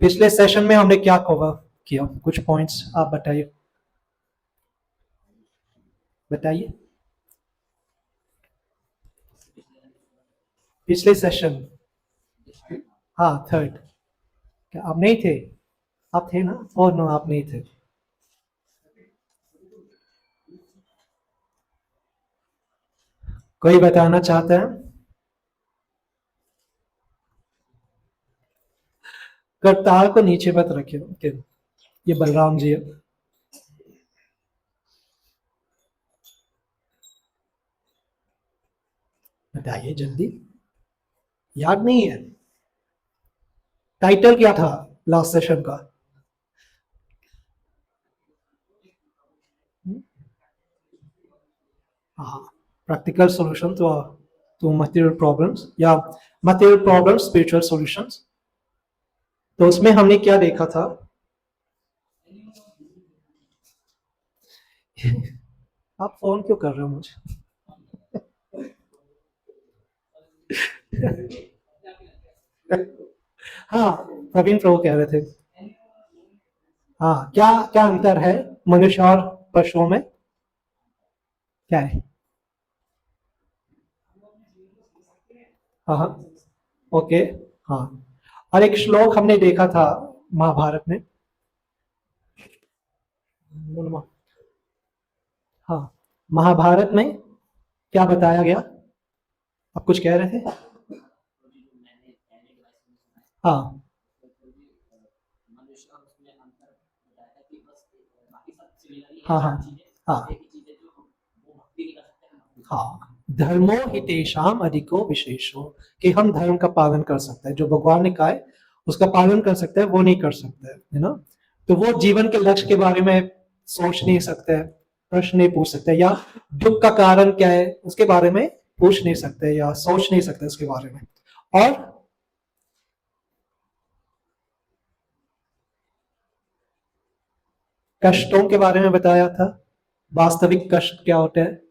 पिछले सेशन में हमने क्या कवर किया, कुछ पॉइंट्स आप बताइए बताइए। पिछले सेशन, हाँ थर्ड, क्या आप नहीं थे? आप थे ना? और नो आप नहीं थे। कोई बताना चाहता है? करतार को नीचे मत रखिए। ओके, ये बलराम जी है। बताइए जल्दी, याद नहीं है? टाइटल क्या था लास्ट सेशन का? हाँ, प्रैक्टिकल सॉल्यूशन तो मटेरियल प्रॉब्लम्स या मटेरियल प्रॉब्लम्स स्पिरिचुअल सॉल्यूशंस। तो उसमें हमने क्या देखा था? आप फोन क्यों कर रहे हो मुझे? हाँ, प्रवीण प्रभु कह रहे थे। हाँ, क्या क्या अंतर है मनुष्य और पशुओं में? क्या है? हाँ हाँ, ओके, हाँ। और एक श्लोक हमने देखा था महाभारत में। हाँ, महाभारत में क्या बताया गया? आप कुछ कह रहे थे? हाँ हाँ हाँ हाँ हाँ, धर्मो हितेषाम अधिको विशेषो, कि हम धर्म का पालन कर सकते हैं, जो भगवान ने कहा है उसका पालन कर सकते हैं, वो नहीं कर सकते है ना। तो वो जीवन के लक्ष्य के बारे में सोच नहीं सकते, प्रश्न नहीं पूछ सकते, या दुख का कारण क्या है उसके बारे में पूछ नहीं सकते या सोच नहीं सकते उसके बारे में। और कष्टों के बारे में बताया था, वास्तविक कष्ट क्या होता है?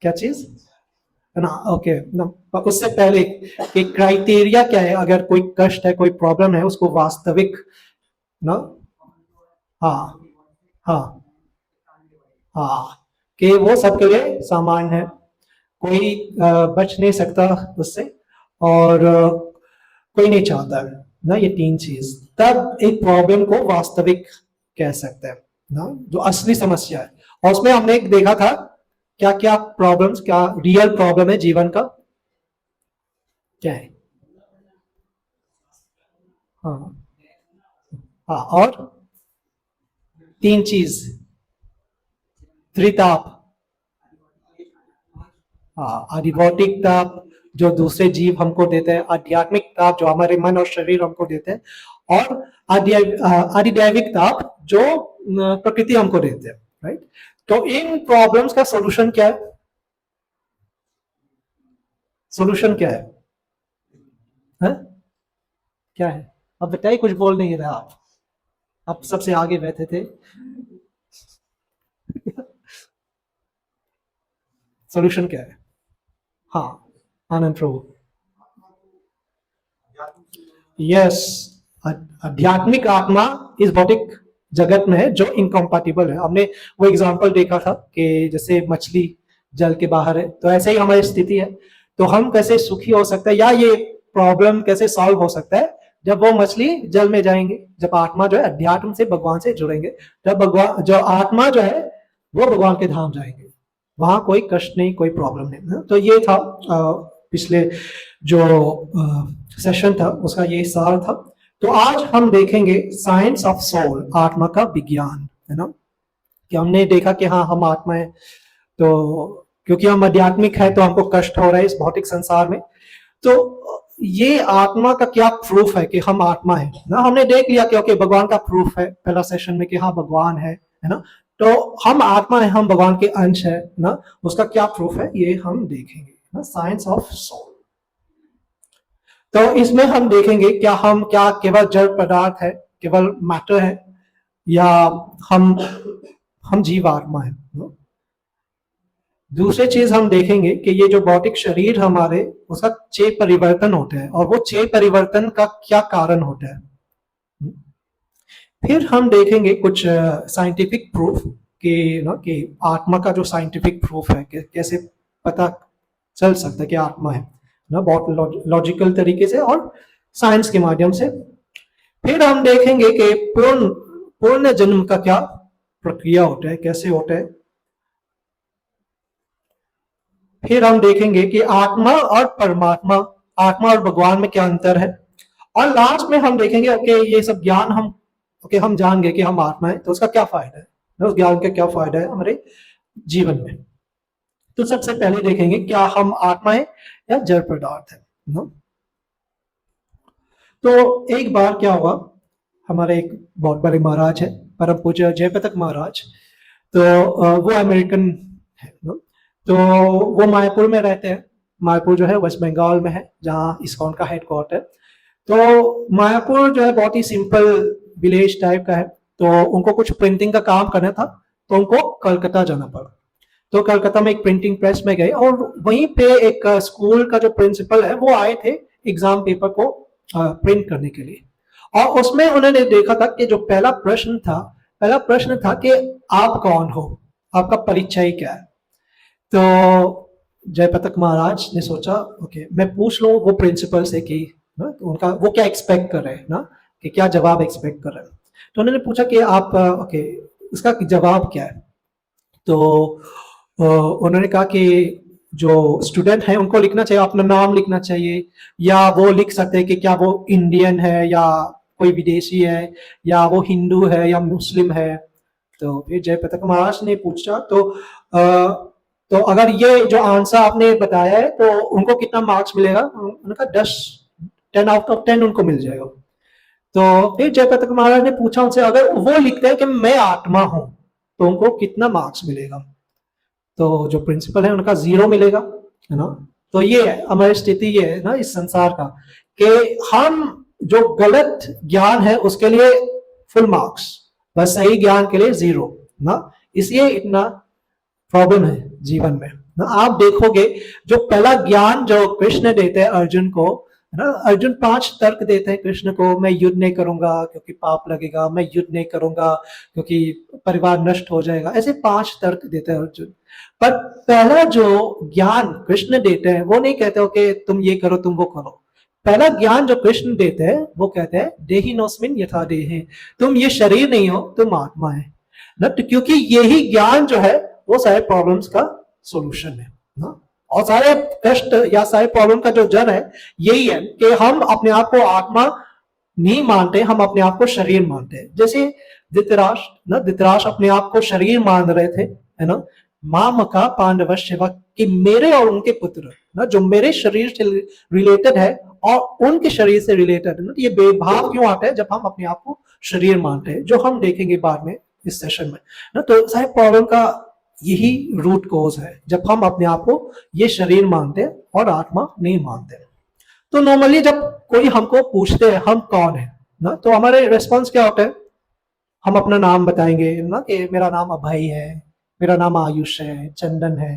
क्या चीज है ना? ओके ना, उससे पहले कि क्राइटेरिया क्या है, अगर कोई कष्ट है कोई प्रॉब्लम है उसको वास्तविक ना। हाँ हाँ हाँ, कि वो सबके लिए सामान्य है, कोई बच नहीं सकता उससे, और कोई नहीं चाहता है ना, ये तीन चीज तब एक प्रॉब्लम को वास्तविक कह सकते हैं ना, जो असली समस्या है। और उसमें हमने एक देखा था क्या क्या प्रॉब्लम्स, क्या रियल प्रॉब्लम है जीवन का, क्या है? हाँ हाँ, और तीन चीज, त्रिताप, हाँ, आधिभौतिक ताप जो दूसरे जीव हमको देते हैं, आध्यात्मिक ताप जो हमारे मन और शरीर हमको देते हैं, और आधिदैविक ताप जो प्रकृति हमको देते हैं, राइट। तो इन प्रॉब्लम्स का सोल्यूशन क्या है? सोल्यूशन क्या है? हा? क्या है? अब बताइए, कुछ बोल नहीं रहे आप सबसे आगे बैठे थे। सोल्यूशन क्या है? हाँ, आनंद प्रभु। यस, आध्यात्मिक आत्मा इस भौतिक जगत में है जो इनकम्पैटिबल है। हमने वो एग्जांपल देखा था कि जैसे मछली जल के बाहर है, तो ऐसे ही हमारी स्थिति है। तो हम कैसे सुखी हो सकते हैं, या ये प्रॉब्लम कैसे सॉल्व हो सकता है, जब वो मछली जल में जाएंगे, जब आत्मा जो है अध्यात्म से भगवान से जुड़ेंगे, तब भगवान जो आत्मा जो है वो भगवान के धाम जाएंगे, वहां कोई कष्ट नहीं, कोई प्रॉब्लम नहीं। तो ये था पिछले जो सेशन था उसका ये सार था। तो आज हम देखेंगे साइंस ऑफ सोल, आत्मा का विज्ञान, है ना। कि हमने देखा कि हाँ हम आत्मा है, तो क्योंकि हम आध्यात्मिक है तो हमको कष्ट हो रहा है इस भौतिक संसार में। तो ये आत्मा का क्या प्रूफ है कि हम आत्मा है ना, हमने देख लिया कि ओके भगवान का प्रूफ है पहला सेशन में कि हाँ भगवान है ना। तो हम आत्मा है, हम भगवान के अंश है ना, उसका क्या प्रूफ है ये हम देखेंगे ना, साइंस ऑफ सोल। तो इसमें हम देखेंगे क्या केवल जड़ पदार्थ है, केवल मैटर है, या हम हम जीवात्मा है। दूसरी चीज हम देखेंगे कि ये जो भौतिक शरीर हमारे, उसका 6 परिवर्तन होते हैं और वो 6 परिवर्तन का क्या कारण होता है। फिर हम देखेंगे कुछ साइंटिफिक प्रूफ कि आत्मा का जो साइंटिफिक प्रूफ है कि कैसे पता चल सकता है कि आत्मा है ना, बहुत लॉजिकल तरीके से और साइंस के माध्यम से। फिर हम देखेंगे कि पूर्ण पूर्ण जन्म का क्या प्रक्रिया होता है, कैसे होता है। फिर हम देखेंगे कि आत्मा और परमात्मा, आत्मा और भगवान में क्या अंतर है। और लास्ट में हम देखेंगे ओके ये सब ज्ञान हम हम जान गए कि हम आत्मा है, तो उसका क्या फायदा है, उस ज्ञान का क्या फायदा है हमारे जीवन में। तो सबसे पहले देखेंगे क्या हम आत्मा है या जड़ पदार्थ है ना। तो एक बार क्या हुआ, हमारे एक बहुत बड़े महाराज है परम पूज्य जयपतक महाराज, तो वो अमेरिकन है ना, तो वो मायापुर में रहते हैं। मायापुर जो है वेस्ट बंगाल में है, जहाँ इस्कॉन का हेडक्वार्टर। तो मायापुर जो है बहुत ही सिंपल विलेज टाइप का है, तो उनको कुछ प्रिंटिंग का काम करना था, तो उनको कलकत्ता जाना पड़ा। तो कलकत्ता में एक प्रिंटिंग प्रेस में गए और वहीं पे एक स्कूल का जो प्रिंसिपल है वो आए थे एग्जाम पेपर को प्रिंट करने के लिए। और उसमें उन्होंने देखा था कि जो पहला प्रश्न था कि आप कौन हो, आपका परिचय क्या है। तो जयपतक महाराज ने सोचा ओके मैं पूछ लूं वो प्रिंसिपल से कि ना उनका वो क्या एक्सपेक्ट कर रहे हैं ना, कि क्या जवाब एक्सपेक्ट कर रहे हैं। तो उन्होंने पूछा कि आप ओके इसका जवाब क्या है। तो उन्होंने कहा कि जो स्टूडेंट है उनको लिखना चाहिए, अपना नाम लिखना चाहिए, या वो लिख सकते हैं कि क्या वो इंडियन है या कोई विदेशी है, या वो हिंदू है या मुस्लिम है। तो फिर जयपतक महाराज ने पूछा तो अगर ये जो आंसर आपने बताया है तो उनको कितना मार्क्स मिलेगा। उनका 10 आउट ऑफ 10 उनको मिल जाएगा। तो फिर जयपतक महाराज ने पूछा उनसे अगर वो लिखते हैं कि मैं आत्मा हूं तो उनको कितना मार्क्स मिलेगा। तो जो प्रिंसिपल है उनका 0 मिलेगा, है ना। तो ये है हमारी स्थिति, ये है ना इस संसार का कि हम जो गलत ज्ञान है उसके लिए फुल मार्क्स, बस सही ज्ञान के लिए 0 ना। इसलिए इतना प्रॉब्लम है जीवन में ना। आप देखोगे जो पहला ज्ञान जो कृष्ण देते हैं अर्जुन को, है ना, अर्जुन 5 तर्क देते हैं कृष्ण को, मैं युद्ध नहीं करूंगा क्योंकि पाप लगेगा, मैं युद्ध नहीं करूंगा क्योंकि परिवार नष्ट हो जाएगा, ऐसे 5 तर्क देते हैं अर्जुन। पर पहला जो ज्ञान कृष्ण देते हैं वो नहीं कहते हो कि तुम ये करो तुम वो करो। पहला ज्ञान जो कृष्ण देते हैं वो कहते हैं देहिनोस्मिन यथा देहे, तुम ये शरीर नहीं हो तुम आत्मा है ना। तो क्योंकि यही ज्ञान जो है वो सारे प्रॉब्लम्स का सॉल्यूशन है ना। और सारे कष्ट या सारे प्रॉब्लम का जो जड़ है यही है कि हम अपने आप को आत्मा नहीं मानते, हम अपने आप को शरीर मानते हैं। जैसे धृतराष्ट्र अपने आप को शरीर मान रहे थे, है ना, मामका पांडव शिवा, कि मेरे और उनके पुत्र ना जो मेरे शरीर से रिलेटेड है और उनके शरीर से रिलेटेड है ना। तो ये भेदभाव क्यों आता है जब हम अपने आप को शरीर मानते हैं, जो हम देखेंगे बाद में इस सेशन में ना। तो सारे प्रॉब्लम का यही रूट कोज है जब हम अपने आप को ये शरीर मानते हैं और आत्मा नहीं मानते। तो नॉर्मली जब कोई हमको पूछते हैं हम कौन है ना, तो हमारे रिस्पॉन्स क्या होता है, हम अपना नाम बताएंगे ना कि मेरा नाम अभय है, मेरा नाम आयुष है, चंदन है,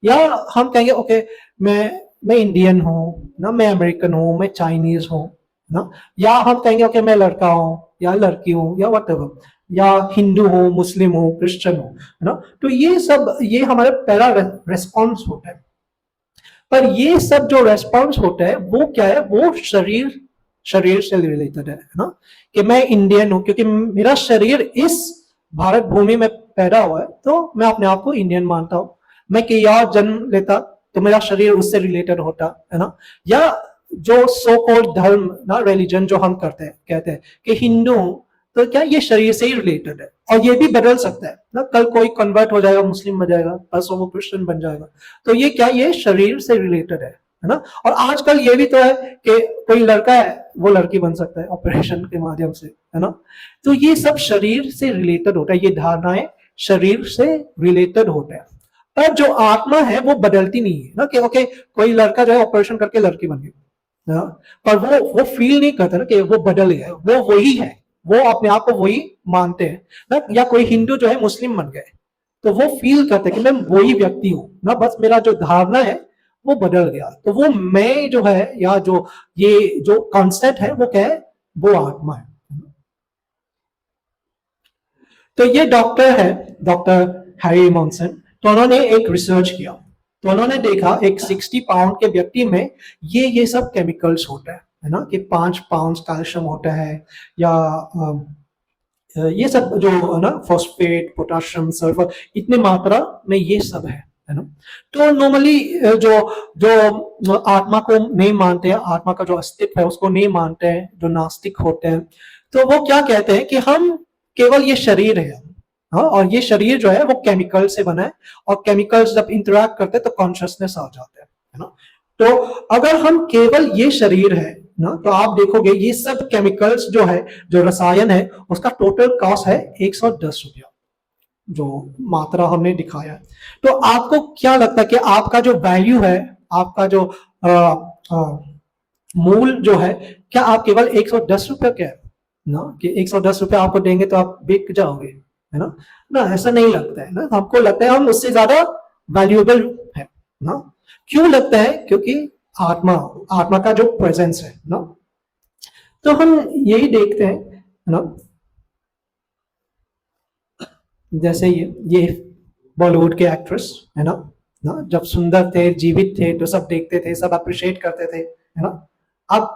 या हम कहेंगे ओके मैं इंडियन हूँ ना, मैं अमेरिकन हूँ, मैं चाइनीज हूँ ना, या हम कहेंगे ओके मैं लड़का हूँ या लड़की हूँ या व्हाटएवर, या हिंदू हूँ, मुस्लिम हूँ, क्रिश्चियन हूँ, है ना। तो ये सब ये हमारा पहला रेस्पॉन्स होता है। पर ये सब जो रेस्पॉन्स होता है वो क्या है, वो शरीर से रिलेटेड है ना। कि मैं इंडियन हूं क्योंकि मेरा शरीर इस भारत भूमि में पैदा हुआ है, तो मैं अपने आप को इंडियन मानता हूं। मैं कहीं और जन्म लेता तो मेरा शरीर उससे रिलेटेड होता, है ना। या जो सो कॉल्ड धर्म ना, रिलीजन जो हम करते हैं, कहते हैं कि हिंदू हूं, तो क्या ये शरीर से ही रिलेटेड है। और ये भी बदल सकता है ना, कल कोई कन्वर्ट हो जाएगा, मुस्लिम बन जाएगा, परसों वो क्रिश्चियन बन जाएगा। तो ये क्या, ये शरीर से रिलेटेड है ना। और आजकल ये भी तो है कि कोई लड़का है वो लड़की बन सकता है ऑपरेशन के माध्यम से, है ना। तो ये सब शरीर से रिलेटेड होता है, ये धारणाएं शरीर से रिलेटेड होता है। पर जो आत्मा है वो बदलती नहीं है ना, कि ओके कोई लड़का जो है ऑपरेशन करके लड़की बन गई, पर वो फील नहीं करता ना कि वो बदल गया, वो वही है, वो अपने आप को वही मानते हैं ना। या कोई हिंदू जो है मुस्लिम बन गए, तो वो फील करते कि मैं वही व्यक्ति हूं ना, बस मेरा जो धारणा है वो बदल गया। तो वो मैं जो है, या जो ये जो कॉन्सेप्ट है वो क्या है, वो आत्मा है। तो ये डॉक्टर है, डॉक्टर हैरी मॉन्सन। तो उन्होंने एक रिसर्च किया, तो उन्होंने देखा एक 60 पाउंड के व्यक्ति में ये सब केमिकल्स होता है ना, कि 5 पाउंड कैल्शियम होता है, या ये सब जो है ना, फॉस्फेट, पोटाशियम, सल्फर, इतने मात्रा में ये सब है ना। तो नॉर्मली जो जो आत्मा को नहीं मानते हैं, आत्मा का जो अस्तित्व है उसको नहीं मानते हैं, जो नास्तिक होते हैं, तो वो क्या कहते हैं कि हम केवल ये शरीर है। हाँ, और ये शरीर जो है वो केमिकल से बना है, और केमिकल्स जब इंटरेक्ट करते हैं तो कॉन्शियसनेस आ जाते हैं, है ना। तो अगर हम केवल ये शरीर है ना, तो आप देखोगे ये सब केमिकल्स जो है, जो रसायन है, उसका टोटल कॉस्ट है 110 रुपया, जो मात्रा हमने दिखाया है। तो आपको क्या लगता है कि आपका जो वैल्यू है, आपका जो आ, आ, मूल जो है, क्या आप केवल 110 रुपया क्या है ना, कि 110 रुपया आपको देंगे तो आप बिक जाओगे, है ना। ना, ऐसा नहीं लगता है ना, हमको लगता है हम उससे ज्यादा वैल्यूएबल है ना। क्यों लगता है? क्योंकि आत्मा, आत्मा का जो प्रेजेंस है ना। तो हम यही देखते हैं ना, जैसे ये बॉलीवुड के एक्ट्रेस है ना, जब सुंदर थे, जीवित थे, तो सब देखते थे, सब अप्रिशिएट करते थे, है ना। अब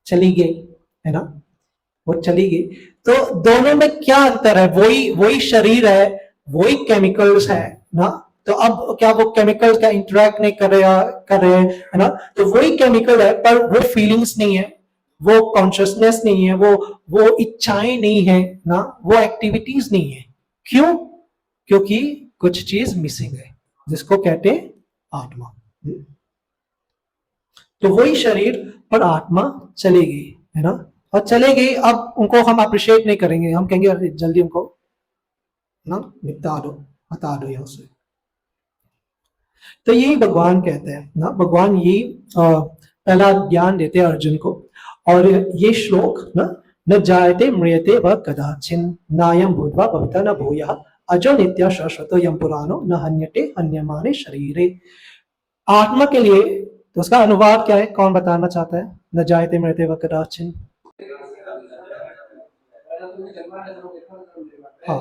चली गई, है ना, वो चली गई। तो दोनों में क्या अंतर है? वही वही शरीर है, वही केमिकल्स है ना। तो अब क्या वो केमिकल्स का इंटरेक्ट नहीं कर रहे हैं, है ना। तो वही केमिकल है, पर वो फीलिंग्स नहीं है, वो कॉन्शियसनेस नहीं है, वो इच्छाएं नहीं है ना, वो एक्टिविटीज नहीं है। क्यों? क्योंकि कुछ चीज मिसिंग है, जिसको कहते हैं आत्मा। तो वही शरीर पर आत्मा चली गई, है ना। और चले गई, अब उनको हम अप्रिशिएट नहीं करेंगे, हम कहेंगे अरे जल्दी उनको ना निपटा दो, हटा दो यहां से। तो यही भगवान कहते हैं ना, भगवान यही पहला ज्ञान देते हैं अर्जुन को। और ये श्लोक ना, न जायते म्रियते व कदाचिन नायम भूत्वा भविता न भूयः अजो नित्य शाश्वतो यम पुराणो न हन्यते हन्यमाने शरीरे। आत्मा के लिए तो उसका अनुवाद क्या है, कौन बताना चाहता है? न जायते म्रियते व कदाचिन। हाँ,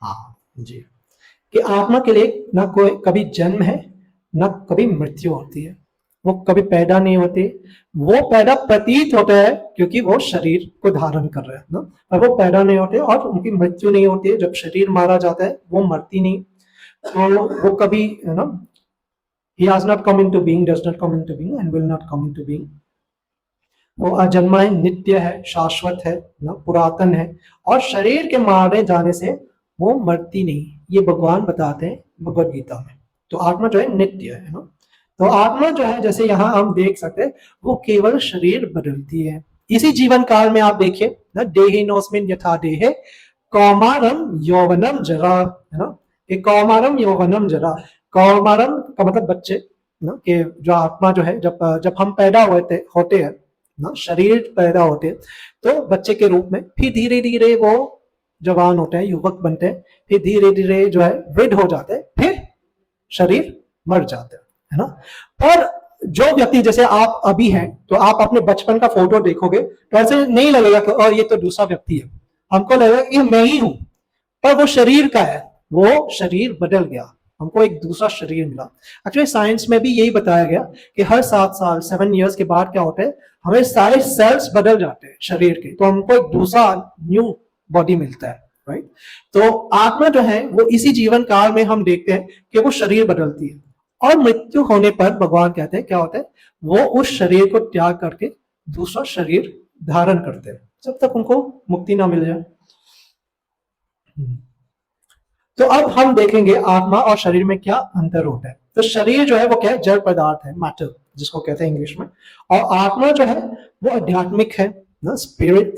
हाँ जी, कि आत्मा के लिए ना कोई कभी जन्म है, ना कभी मृत्यु होती है। वो कभी पैदा नहीं होती, वो पैदा प्रतीत होता है क्योंकि वो शरीर को धारण कर रहे हैं ना, और वो पैदा नहीं होते, और उनकी मृत्यु नहीं होती है। जब शरीर मारा जाता है वो मरती नहीं, तो वो कभी, है ना, he has not come into being, does not come into being and will not come into being। वो अजन्मा है, नित्य है, शाश्वत है ना, पुरातन है, और शरीर के मारे जाने से वो मरती नहीं, ये भगवान बताते हैं भगवत गीता में। तो आत्मा जो है नित्य है ना। तो आत्मा जो है, जैसे यहाँ हम देख सकते हैं, वो केवल शरीर बदलती है। इसी जीवन काल में आप देखिए ना, देहिनोस्मिन यथा देहे कौमारम यौवनम जरा, है ना। ये कौमारम यौवनम जरा, कौमारम का मतलब बच्चे ना, कि जो आत्मा जो है, जब जब हम पैदा होते हैं ना, शरीर पैदा होते हैं तो बच्चे के रूप में, फिर धीरे धीरे वो जवान होते हैं, युवक बनते हैं, फिर धीरे धीरे जो है वृद्ध हो जाते हैं, फिर शरीर मर जाते हैं, है ना। पर जो व्यक्ति, जैसे आप अभी हैं, तो आप अपने बचपन का फोटो देखोगे तो ऐसे नहीं लगेगा कि और ये तो दूसरा व्यक्ति है, हमको लगेगा कि मैं ही हूं। पर वो शरीर का है, वो शरीर बदल गया, हमको एक दूसरा शरीर मिला। एक्चुअली साइंस में भी यही बताया गया कि हर 7 साल, 7 इयर्स के बाद क्या होता है, हमें सारे सेल्स बदल जाते हैं शरीर के, तो हमको एक दूसरा न्यू बॉडी मिलता है, राइट। तो आत्मा जो है वो इसी जीवन काल में हम देखते हैं कि वो शरीर बदलती है, और मृत्यु होने पर भगवान कहते हैं क्या होता है, वो उस शरीर को त्याग करके दूसरा शरीर धारण करते हैं, जब तक उनको मुक्ति ना मिल जाए। तो अब हम देखेंगे आत्मा और शरीर में क्या अंतर होता है। तो शरीर जो है वो क्या है, जड़ पदार्थ है, मैटर जिसको कहते हैं इंग्लिश में, और आत्मा जो है वो आध्यात्मिक है ना, स्पिरिट।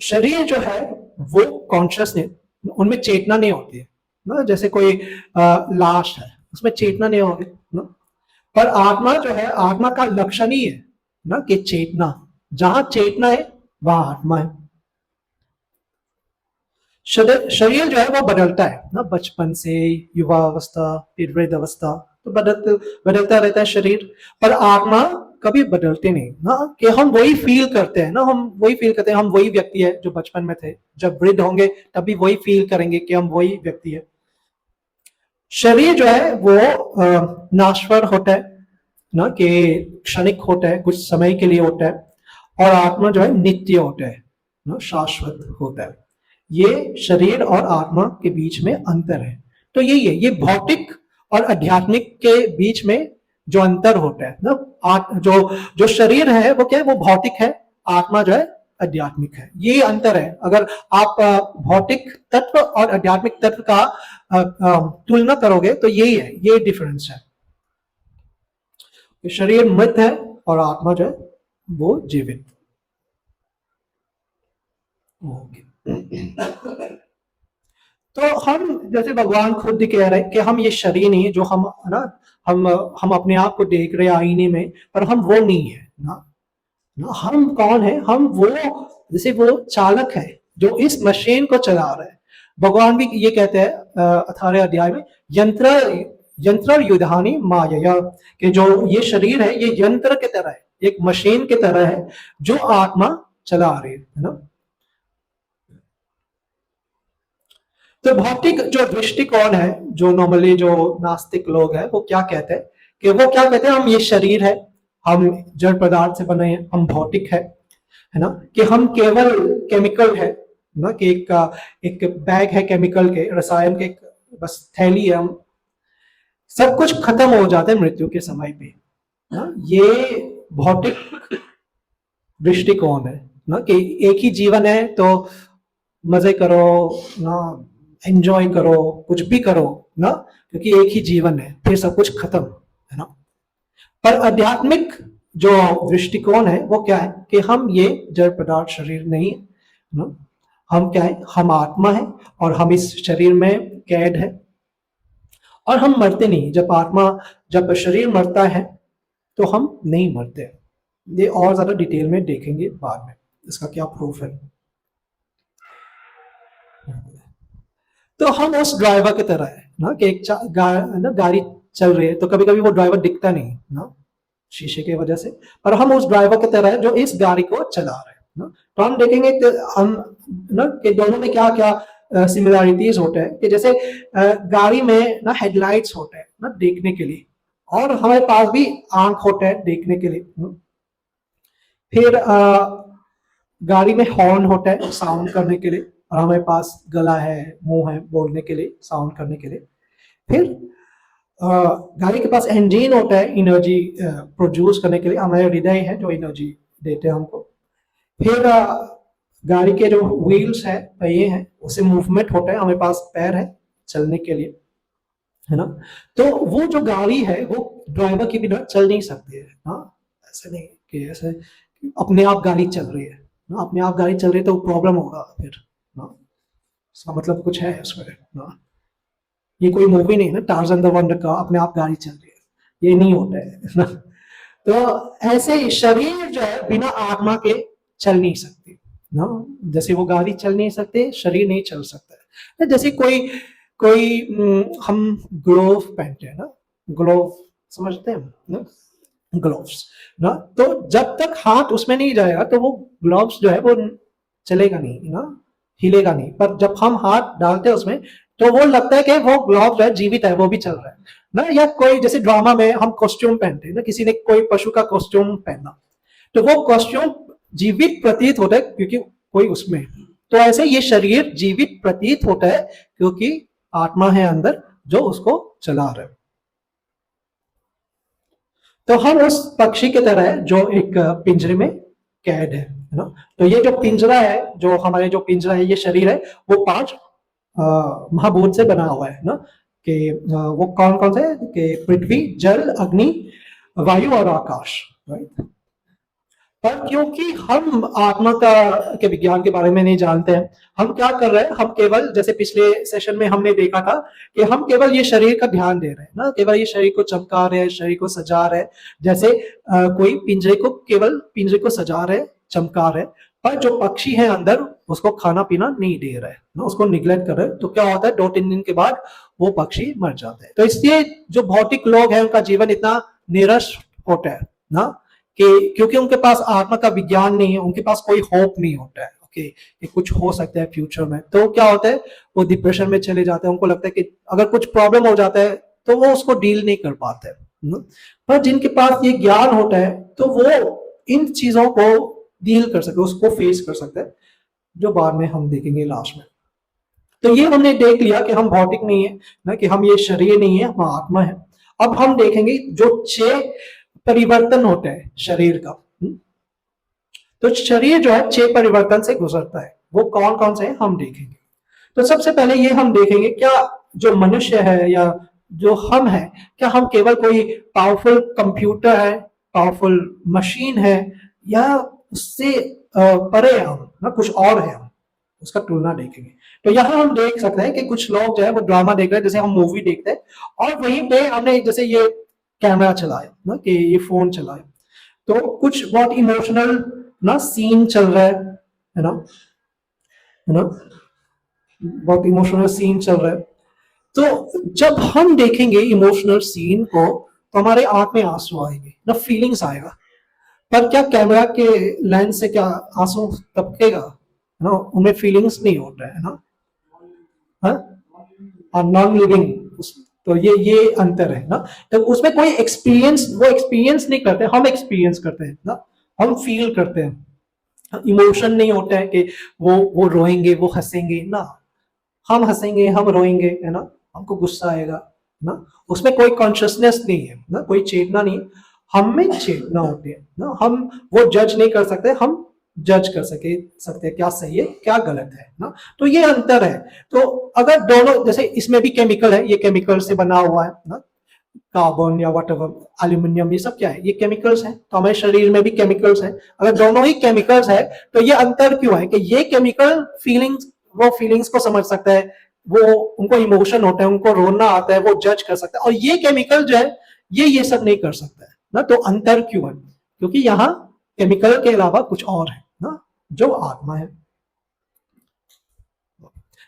शरीर जो है वो कॉन्शियस नहीं, उनमें चेतना नहीं होती है ना, जैसे कोई लाश है, उसमें चेतना नहीं होगी ना। पर आत्मा जो है, आत्मा का लक्षण ही है ना कि चेतना, जहां चेतना है वहां आत्मा है। शरीर जो है वो बदलता है ना, बचपन से युवा अवस्था फिर वृद्ध अवस्था, तो बदलता रहता है शरीर। पर आत्मा कभी बदलते नहीं ना, कि हम वही फील करते हैं ना, हम वही फील करते हैं, हम वही व्यक्ति है जो बचपन में थे, जब वृद्ध होंगे तभी वही फील करेंगे कि हम वही व्यक्ति है। शरीर जो है वो नाश्वर होता है ना, कि क्षणिक होता है, कुछ समय के लिए होता है, और आत्मा जो है नित्य होता है ना, शाश्वत होता है। ये शरीर और आत्मा के बीच में अंतर है। तो यही है, ये भौतिक और आध्यात्मिक के बीच में जो अंतर होता है ना, जो शरीर है वो क्या है, वो भौतिक है, आत्मा जो है आध्यात्मिक है। ये अंतर है। अगर आप भौतिक तत्व और आध्यात्मिक तत्व का तुलना करोगे तो यही है, ये डिफरेंस है। शरीर मृत है और आत्मा जो है वो जीवित। तो हम जैसे भगवान खुद कह रहे हैं कि हम ये शरीर नहीं है जो हम ना, हम अपने आप को देख रहे हैं आईने में, पर हम वो नहीं है ना, हम कौन है, हम वो जैसे वो चालक है जो इस मशीन को चला रहा है। भगवान भी ये कहते हैं 18 अध्याय में, यंत्र युधानी माया, कि जो ये शरीर है ये यंत्र की तरह है, एक मशीन की तरह है जो आत्मा चला रही है ना। तो भौतिक जो दृष्टिकोण है, जो नॉर्मली जो नास्तिक लोग हैं वो क्या कहते हैं, कि वो क्या कहते हैं, हम ये शरीर है, हम जड़ पदार्थ से बने हैं, हम भौतिक है ना, कि हम केवल केमिकल है ना, कि एक बैग है केमिकल के, रसायन के, बस थैली है, हम सब कुछ खत्म हो जाता है मृत्यु के समय पे ना। ये भौतिक दृष्टिकोण है ना, कि एक ही जीवन है तो मजे करो ना, एंजॉय करो, कुछ भी करो ना, क्योंकि एक ही जीवन है, फिर सब कुछ खत्म है ना। पर आध्यात्मिक जो दृष्टिकोण है वो क्या है, कि हम ये जड़ पदार्थ शरीर नहीं है ना, हम क्या है, हम आत्मा है और हम इस शरीर में कैद है, और हम मरते नहीं। जब शरीर मरता है तो हम नहीं मरते। ये और ज्यादा डिटेल में देखेंगे बाद में, इसका क्या प्रूफ है। तो हम उस ड्राइवर की तरह है ना, कि एक गाड़ी चल रही है तो कभी कभी वो ड्राइवर दिखता नहीं ना शीशे की वजह से, पर हम उस ड्राइवर की तरह है जो इस गाड़ी को चला रहे हैं ना। तो हम देखेंगे कि हम ना कि दोनों में क्या क्या सिमिलैरिटीज होते हैं, कि जैसे गाड़ी में ना हेडलाइट्स होते हैं ना देखने के लिए, और हमारे पास भी आंख होता है देखने के लिए। फिर गाड़ी में हॉर्न होता है साउंड करने के लिए, और हमारे पास गला है, मुंह है बोलने के लिए, साउंड करने के लिए। फिर गाड़ी के पास इंजन होता है एनर्जी प्रोड्यूस करने के लिए, हमारे हृदय है जो एनर्जी देते हैं हमको। फिर गाड़ी के जो व्हील्स है, पहिए हैं, उससे मूवमेंट होता है, हमारे पास पैर है चलने के लिए है ना। तो वो जो गाड़ी है वो ड्राइवर के बिना चल नहीं सकती है ना। ऐसे नहीं कि ऐसे अपने आप गाड़ी चल रही है ना, अपने आप गाड़ी चल रही है तो प्रॉब्लम होगा फिर ना, इसका मतलब कुछ है उसमें ना। ये कोई मूवी नहीं है ना टार्जन द वंडर का अपने आप गाड़ी चल रही है, ये नहीं होता है ना। तो ऐसे शरीर जो है बिना आत्मा के चल नहीं सकती ना, जैसे वो गाड़ी चल नहीं सकते, शरीर नहीं चल सकता है। जैसे कोई कोई हम ग्लोव पहनते हैं ना, ग्लोव समझते हैं ना, ग्लोव्स ना, तो जब तक हाथ उसमें नहीं जाएगा तो वो ग्लोव्स जो है वो चलेगा नहीं ना, हिलेगा नहीं। पर जब हम हाथ डालते हैं उसमें तो वो लगता है कि वो ग्लोव जो है जीवित है, वो भी चल रहा है ना। या कोई जैसे ड्रामा में हम कॉस्ट्यूम पहनते हैं ना, किसी ने कोई पशु का कॉस्ट्यूम पहना तो वो कॉस्ट्यूम जीवित प्रतीत होता है क्योंकि कोई उसमें। तो ऐसे ये शरीर जीवित प्रतीत होता है क्योंकि आत्मा है अंदर जो उसको चला रहा है। तो हम उस पक्षी की तरह है जो एक पिंजरे में कैद है ना। तो ये जो पिंजरा है, जो हमारे जो पिंजरा है, ये शरीर है, वो 5 महाभूत से बना हुआ है ना, कि वो कौन कौन से, कि पृथ्वी, जल, अग्नि, वायु और आकाश, राइट। पर क्योंकि हम आत्मा का के विज्ञान के बारे में नहीं जानते हैं, हम क्या कर रहे हैं, हम केवल जैसे पिछले सेशन में हमने देखा था कि हम केवल ये शरीर का ध्यान दे रहे हैं ना, केवल ये शरीर को चमका रहे हैं, शरीर को सजा रहे हैं। जैसे कोई पिंजरे को केवल पिंजरे को सजा रहे, चमका रहे, और जो पक्षी है अंदर उसको खाना पीना नहीं दे रहा है ना, उसको निग्लेक्ट कर रहे हैं, तो क्या होता है 2-3 दिन के बाद वो पक्षी मर जाते हैं। तो इसलिए जो भौतिक लोग हैं उनका जीवन इतना निरस होता है ना, कि क्योंकि उनके पास आत्मा का विज्ञान नहीं है, उनके पास कोई होप नहीं होता है ओके कि कुछ हो सकता है फ्यूचर में। तो क्या होता है वो डिप्रेशन में चले जाते हैं, उनको लगता है कि अगर कुछ प्रॉब्लम हो जाता है तो वो उसको डील नहीं कर पाते हैं। पर जिनके पास ये ज्ञान होता है तो वो इन चीजों को डील कर सकते, उसको फेस कर सकते हैं, जो बाद में हम देखेंगे लास्ट में। तो ये हमने देख लिया कि हम भौतिक नहीं है ना, कि हम ये शरीर नहीं है, हम आत्मा है। अब हम देखेंगे जो 6 परिवर्तन होते हैं शरीर का। तो शरीर जो है 6 परिवर्तन से गुजरता है, वो कौन कौन से हैं हम देखेंगे। तो सबसे पहले ये हम देखेंगे क्या जो मनुष्य है या जो हम है, क्या हम केवल कोई पावरफुल कंप्यूटर है, पावरफुल मशीन है, या उससे परे हम ना कुछ और है, हम उसका तुलना देखेंगे। तो यहाँ हम देख सकते हैं कि कुछ लोग जो है वो ड्रामा देख रहे हैं, जैसे हम मूवी देखते हैं, और वहीं पे हमने जैसे ये कैमरा चलाया ना, कि ये फोन चलाया, तो कुछ बहुत इमोशनल ना सीन चल रहा है ना, है ना, बहुत इमोशनल सीन चल रहा है। तो जब हम देखेंगे इमोशनल सीन को तो हमारे आंख में आंसू आएंगे ना, फीलिंग्स आएगा। पर क्या कैमरा के लेंस से क्या आंसू टपकेगा ना, उनमें फीलिंग्स नहीं होता है ना, और नॉन लिविंग, तो ये अंतर है ना। तो उसमें कोई एक्सपीरियंस, वो एक्सपीरियंस नहीं करते, हम एक्सपीरियंस करते हैं ना, हम फील करते हैं। इमोशन नहीं होता है कि वो रोएंगे, वो हंसेंगे ना, हम हंसेंगे, हम रोएंगे, है ना, हमको गुस्सा आएगा ना, उसमें कोई कॉन्शियसनेस नहीं है ना, कोई चेतना नहीं। हम में चेतना होती है ना, हम वो जज नहीं कर सकते, हम जज कर सकते हैं क्या सही है क्या गलत है ना। तो ये अंतर है। तो अगर दोनों, जैसे इसमें भी केमिकल है, ये केमिकल से बना हुआ है ना, कार्बन या वट एवर एल्यूमिनियम, ये सब क्या है, ये केमिकल्स हैं। तो हमारे शरीर में भी केमिकल्स हैं। अगर दोनों ही केमिकल्स है तो ये अंतर क्यों है कि ये केमिकल फीलिंग्स, वो फीलिंग्स को समझ सकता है, वो उनको इमोशन होता है, उनको रोना आता है, वो जज कर सकता है, और ये केमिकल जो है ये सब नहीं कर सकता है ना। तो अंतर क्यों है, क्योंकि यहाँ केमिकल के अलावा कुछ और है ना, जो आत्मा है।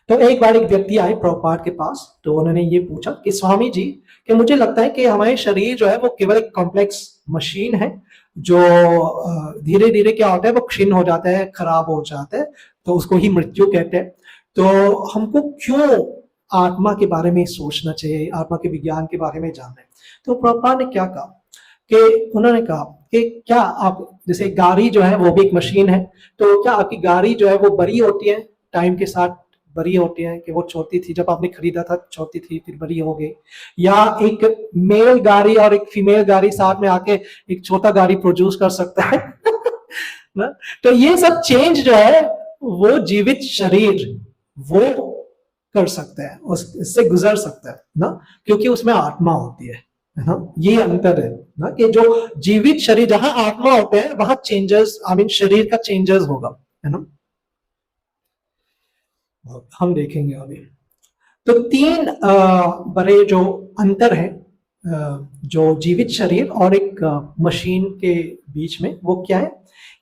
तो एक बार एक व्यक्ति आए प्रभुपाद के पास, तो उन्होंने ये पूछा कि स्वामी जी, कि मुझे लगता है कि हमारे शरीर जो है वो केवल एक कॉम्प्लेक्स मशीन है, जो धीरे धीरे क्या होता है वो क्षीण हो जाता है, खराब हो जाता है, तो उसको ही मृत्यु कहते हैं। तो हमको क्यों आत्मा के बारे में सोचना चाहिए, आत्मा के विज्ञान के बारे में जानना है। तो प्रभुपाद ने क्या कहा कि उन्होंने कहा कि क्या आप, जैसे गाड़ी जो है वो भी एक मशीन है, तो क्या आपकी गाड़ी जो है वो बड़ी होती है टाइम के साथ, बड़ी होती है कि वो छोटी थी जब आपने खरीदा था, छोटी थी फिर बड़ी हो गई, या एक मेल गाड़ी और एक फीमेल गाड़ी साथ में आके एक छोटा गाड़ी प्रोड्यूस कर सकता है ना। तो ये सब चेंज जो है वो जीवित शरीर वो कर सकता है, इससे गुजर सकता है ना, क्योंकि उसमें आत्मा होती है ना। ये अंतर है ना, कि जो जीवित शरीर, जहां आत्मा होते हैं वहां चेंजेस, आई मीन शरीर का चेंजेस होगा, है ना। हम देखेंगे अभी। तो 3 बड़े जो अंतर है जो जीवित शरीर और एक मशीन के बीच में, वो क्या है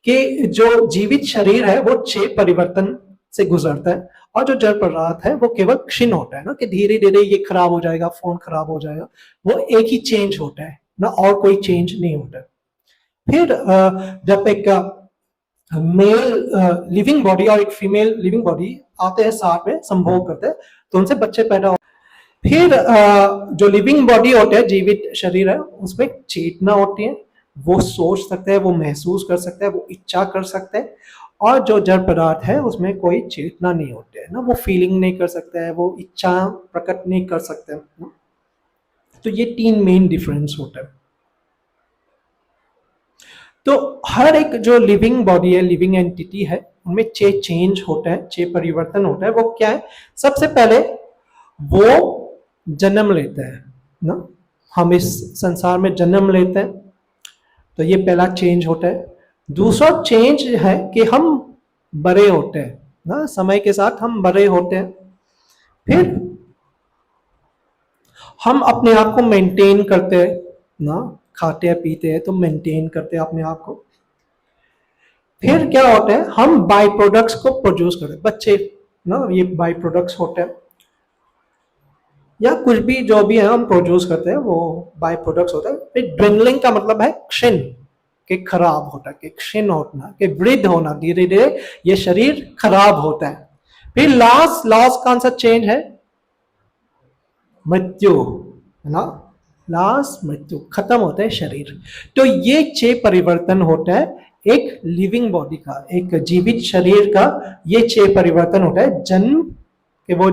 कि जो जीवित शरीर है वो 6 परिवर्तन से गुजरता है, और जो जड़ पदार्थ है वो केवल क्षीण होता है ना, कि धीरे धीरे ये खराब हो जाएगा, फोन खराब हो जाएगा, वो एक ही चेंज होता है ना, और कोई चेंज नहीं होता। फिर जब एक मेल लिविंग बॉडी और एक फीमेल लिविंग बॉडी आते हैं साथ में, संभोग करते हैं, तो उनसे बच्चे पैदा हो। फिर जो लिविंग बॉडी होते हैं, जीवित शरीर है, उसमें चेतना होती है, वो सोच सकते हैं, वो महसूस कर सकते हैं, वो इच्छा कर सकते हैं। और जो जड़ पदार्थ है उसमें कोई चेतना नहीं होती है ना, वो फीलिंग नहीं कर सकते हैं, वो इच्छा प्रकट नहीं कर सकते हैं। तो ये 3 मेन डिफरेंस होता है। तो हर एक जो लिविंग बॉडी है, लिविंग एंटिटी है, उनमें 6 चेंज होता है, 6 परिवर्तन होता है। वो क्या है, सबसे पहले वो जन्म लेते हैं ना, हम इस संसार में जन्म लेते हैं, तो ये पहला चेंज होता है। दूसरा चेंज है कि हम बड़े होते हैं ना, समय के साथ हम बड़े होते हैं। फिर हम अपने आप को मेंटेन करते हैं ना, खाते हैं पीते हैं तो मेंटेन करते हैं अपने आप को। फिर क्या होता है, हम बाई प्रोडक्ट्स को प्रोड्यूस करते हैं, बच्चे ना ये बाई प्रोडक्ट्स होते हैं, या कुछ भी जो भी है हम प्रोड्यूस करते हैं वो बाई प्रोडक्ट्स होता है। फिर ड्विंगलिंग का मतलब है क्षीण, के खराब होता है, कि क्षीण होना, कि वृद्ध होना, धीरे धीरे ये शरीर खराब होता है। फिर लास्ट लास्ट कौन सा चेंज है, मृत्यु, है ना, लास्ट मृत्यु, खत्म होता है शरीर। तो ये 6 परिवर्तन होता है एक लिविंग बॉडी का, एक जीवित शरीर का, ये 6 परिवर्तन होता है। जन्म के वो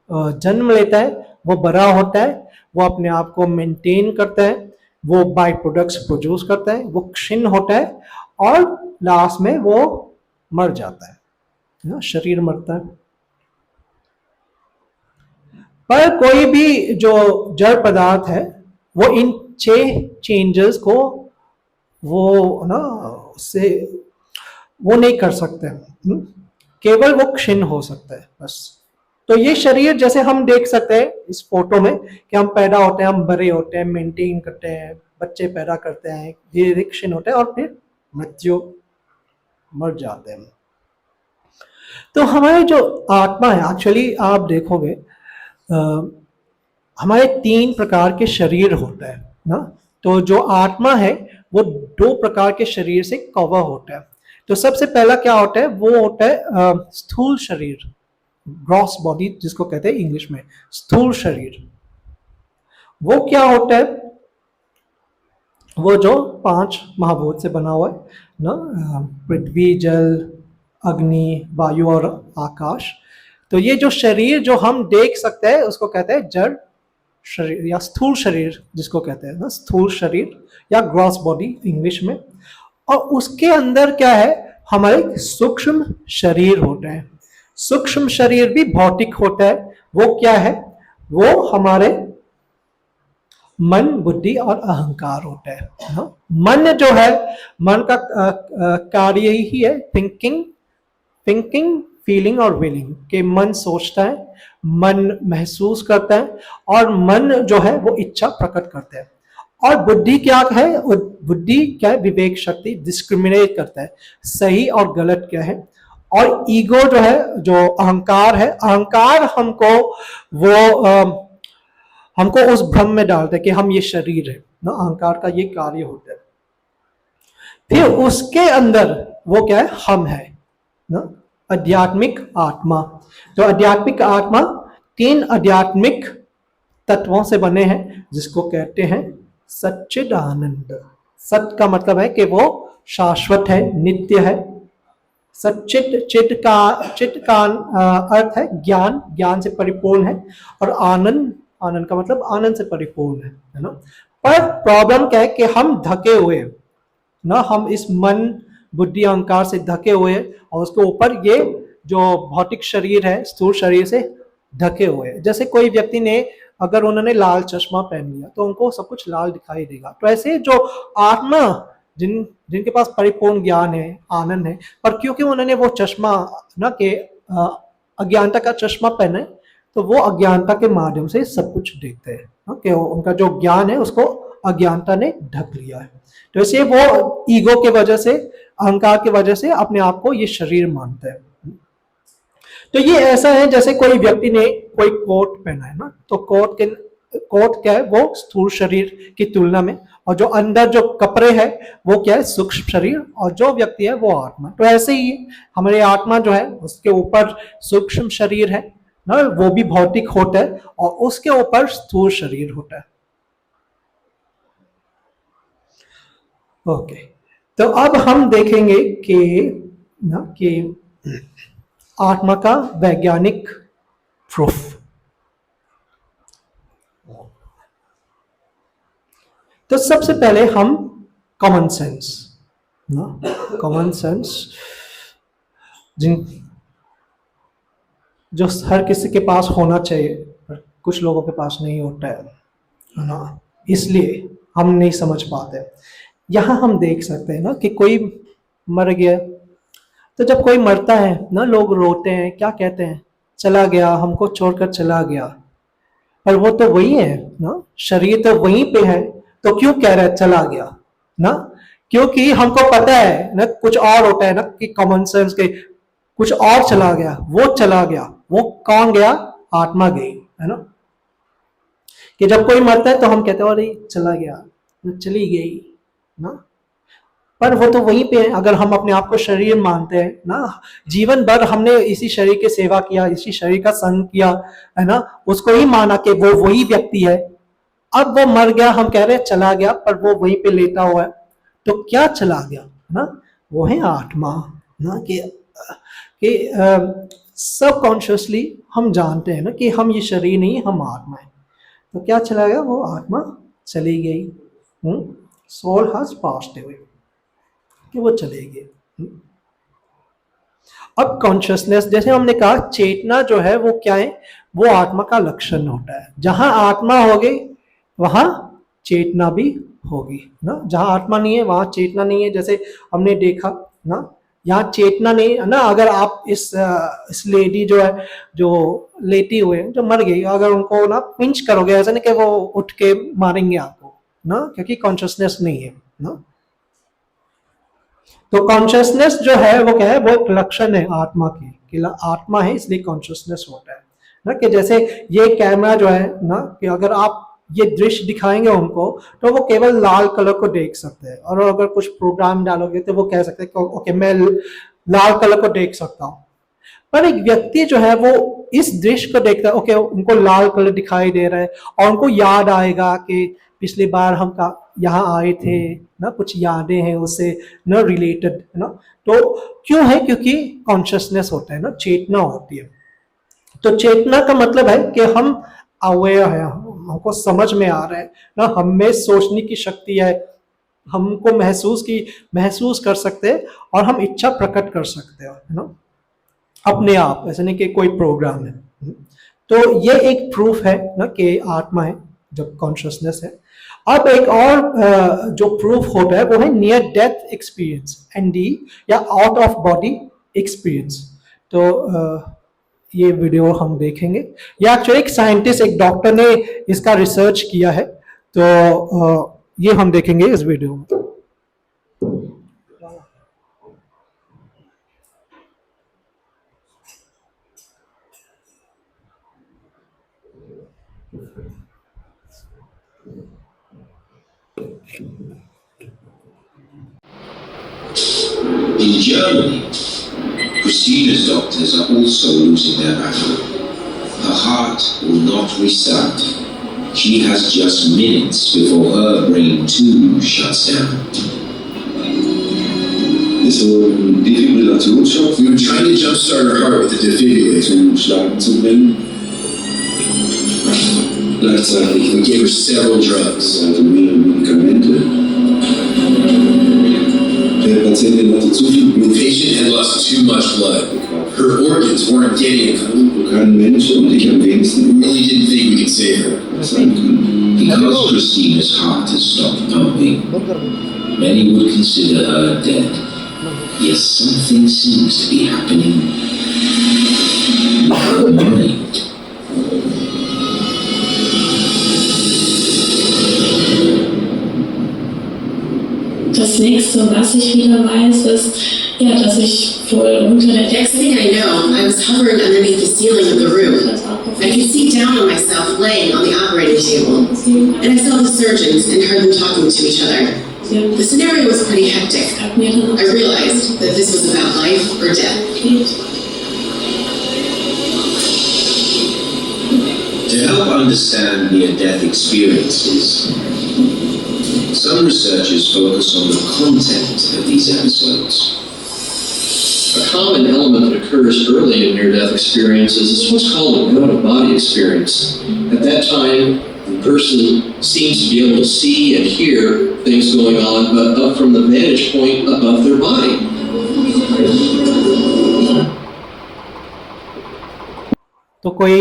जन्म लेता है, वो बड़ा होता है, वो अपने आप को मेंटेन करता है, वो बाई प्रोडक्ट्स प्रोड्यूस करता है, वो क्षीण होता है, और लास्ट में वो मर जाता है ना, शरीर मरता है। पर कोई भी जो जड़ पदार्थ है वो इन 6 चेंजेस को वो ना उससे वो नहीं कर सकते, केवल वो क्षीण हो सकता है बस। तो ये शरीर जैसे हम देख सकते हैं इस फोटो में कि हम पैदा होते हैं, हम बड़े होते हैं, मेंटेन करते हैं, बच्चे पैदा करते हैं, धीरे क्षीण होते हैं और फिर मृत्यु, मर जाते हैं। तो हमारे जो आत्मा है, एक्चुअली आप देखोगे हमारे 3 प्रकार के शरीर होता है ना। तो जो आत्मा है वो 2 प्रकार के शरीर से कवर होता है। तो सबसे पहला क्या होता है, वो होता है स्थूल शरीर, ग्रॉस बॉडी जिसको कहते हैं इंग्लिश में, स्थूल शरीर। वो क्या होता है, वो जो 5 महाभूत से बना हुआ है ना, पृथ्वी, जल, अग्नि, वायु और आकाश। तो ये जो शरीर जो हम देख सकते हैं उसको कहते हैं जड़ शरीर या स्थूल शरीर जिसको कहते हैं ना, स्थूल शरीर या ग्रॉस बॉडी इंग्लिश में। और उसके अंदर क्या है, हमारे सूक्ष्म शरीर होते हैं। सूक्ष्म शरीर भी भौतिक होता है। वो क्या है, वो हमारे मन, बुद्धि और अहंकार होता है ना? मन जो है, मन का कार्य ही है थिंकिंग, फीलिंग और विलिंग, के मन सोचता है, मन महसूस करता है, और मन जो है वो इच्छा प्रकट करता है। और बुद्धि क्या है, बुद्धि क्या है, विवेक शक्ति, डिस्क्रिमिनेट करता है सही और गलत क्या है। और ईगो जो है, जो अहंकार है, अहंकार हमको उस भ्रम में डालता है कि हम ये शरीर है ना, अहंकार का ये कार्य होता है। फिर उसके अंदर वो क्या है, हम है ना, आध्यात्मिक आत्मा। तो आध्यात्मिक आत्मा 3 आध्यात्मिक तत्वों से बने हैं जिसको कहते हैं सच्चिदानंद। सत का मतलब है कि वो शाश्वत है, नित्य है। सच्चित, चित का अर्थ है ज्ञान, ज्ञान से परिपूर्ण है। और आनंद, आनंद का मतलब आनंद से परिपूर्ण है ना। पर प्रॉब्लम क्या है कि हम धके हुए ना, हम इस मन, बुद्धि, अहंकार से धके हुए, और उसके ऊपर ये जो भौतिक शरीर है, स्थूल शरीर से ढके हुए। जैसे कोई व्यक्ति ने, अगर उन्होंने लाल चश्मा पहन लिया तो उनको सब कुछ लाल दिखाई देगा। तो ऐसे जो आत्मा, जिनके पास परिपूर्ण ज्ञान है, आनंद है, पर क्योंकि उन्होंने वो चश्मा ना के अज्ञानता का चश्मा पहना है, तो वो अज्ञानता के माध्यम से सब कुछ देखते हैं कि उनका जो ज्ञान है उसको अज्ञानता ने ढक लिया है। तो इसलिए वो ईगो के वजह से, अहंकार की वजह से अपने आप को ये शरीर मानते हैं। तो ये ऐसा है जैसे कोई व्यक्ति ने कोई कोट पहना है ना, तो कोट क्या है, वो स्थूल शरीर की तुलना में, और जो अंदर जो कपड़े है वो क्या है, सूक्ष्म शरीर, और जो व्यक्ति है वो आत्मा। तो ऐसे ही हमारे आत्मा जो है उसके ऊपर सूक्ष्म शरीर है ना, वो भी भौतिक होता है, और उसके ऊपर स्थूल शरीर होता है। ओके, तो अब हम देखेंगे कि आत्मा का वैज्ञानिक प्रूफ। तो सबसे पहले हम कॉमन सेंस ना, कॉमन सेंस जो हर किसी के पास होना चाहिए, पर कुछ लोगों के पास नहीं होता है ना, इसलिए हम नहीं समझ पाते। यहाँ हम देख सकते हैं ना कि कोई मर गया, तो जब कोई मरता है ना, लोग रोते हैं, क्या कहते हैं, चला गया, हमको छोड़कर चला गया। पर वो तो वही है ना, शरीर तो वहीं पे है, तो क्यों कह रहा है चला गया ना? क्योंकि हमको पता है ना कुछ और होता है ना कि कॉमन सेंस के कुछ और चला गया, वो चला गया, वो कौन गया? आत्मा गई, है ना। कि जब कोई मरता है तो हम कहते हैं अरे चला गया, चली गई ना, पर वो तो वहीं पे है। अगर हम अपने आप को शरीर मानते हैं ना, जीवन भर हमने इसी शरीर की सेवा किया, इसी शरीर का संग किया, है ना, उसको ही माना कि वो वही व्यक्ति है। अब वो मर गया, हम कह रहे हैं चला गया, पर वो वहीं पे लेटा हुआ है, तो क्या चला गया ना? वो है आत्मा ना। कि सब कॉन्शियसली हम जानते हैं ना कि हम ये शरीर नहीं, हम आत्मा है। तो क्या चला गया? वो आत्मा चली गई। सोल हैज पास्ड अवे, कि वो चले गए। अब कॉन्शियसनेस, जैसे हमने कहा, चेतना जो है वो क्या है? वो आत्मा का लक्षण होता है। जहां आत्मा होगी वहां चेतना भी होगी ना। जहां आत्मा नहीं है वहां चेतना नहीं है। जैसे हमने देखा ना, यहाँ चेतना नहीं है ना। अगर आप इस लेडी जो है, जो लेटी हुए है, जो मर गई, अगर उनको ना पिंच करोगे, ऐसा नहीं कि वो उठ के मारेंगे आपको ना, क्योंकि कॉन्शियसनेस नहीं है ना। तो कॉन्शियसनेस जो है वो क्या है? वो एक लक्षण है आत्मा की, कि आत्मा है इसलिए कॉन्शियसनेस होता है ना। कि जैसे ये कैमरा जो है ना, कि अगर आप ये दृश्य दिखाएंगे उनको, तो वो केवल लाल कलर को देख सकते हैं, और अगर कुछ प्रोग्राम डालोगे तो वो कह सकते हैं कि ओके मैं लाल कलर को देख सकता हूँ। पर एक व्यक्ति जो है वो इस दृश्य को देखता है, ओके उनको लाल कलर दिखाई दे रहा है, और उनको याद आएगा कि पिछली बार हम यहाँ आए थे ना, कुछ यादें हैं उससे ना रिलेटेड, है ना। तो क्यों है? क्योंकि कॉन्शियसनेस होता है ना, चेतना होती है। तो चेतना का मतलब है कि हम अवेयर है, हमको समझ में आ रहा है ना, हम में सोचने की शक्ति है, हमको महसूस कर सकते हैं, और हम इच्छा प्रकट कर सकते हैं, है ना, अपने आप, ऐसे नहीं कि कोई प्रोग्राम है। तो ये एक प्रूफ है ना कि आत्मा है जब कॉन्शियसनेस है। अब एक और जो प्रूफ होता है वो है नियर डेथ एक्सपीरियंस, एनडी, या आउट ऑफ बॉडी एक्सपीरियंस। तो ये वीडियो हम देखेंगे। ये एक्चुअली एक साइंटिस्ट, एक डॉक्टर ने इसका रिसर्च किया है, तो ये हम देखेंगे इस वीडियो में। In Germany, Christina's doctors are also losing their battle. Her heart will not restart. She has just minutes before her brain too shuts down. Ist so ein Defibrillationsschock. We were trying to jumpstart her heart with a defibrillator. Zum Schlagen zu bringen. Gleichzeitig We gave her several drugs. also mehrere Medikamente. Der Patientin hatte zu viel The Blut. patient had lost too much blood. Her organs weren't getting it. Kein Mensch und ich am wenigsten We really didn't think we could save her. sein können. Because Christina's heart has stopped pumping, many would consider her dead. Yet something seems to be happening in her mind. Das nächste, was ich wieder weiß, ist, ja, dass ich wohl unter der Next Decke thing I know, I was hovering underneath the ceiling of the room. I could see down on myself laying on the operating table, and I saw the surgeons and heard them talking to each other. The scenario was pretty hectic. I realized that this was about life or death. To help understand near-death experiences, some researchers focus on the content of these episodes. A common element that occurs early in near-death experiences is what's called an out-of-body experience. At that time, the person seems to be able to see and hear things going on, but up from the vantage point above their body. तो कोई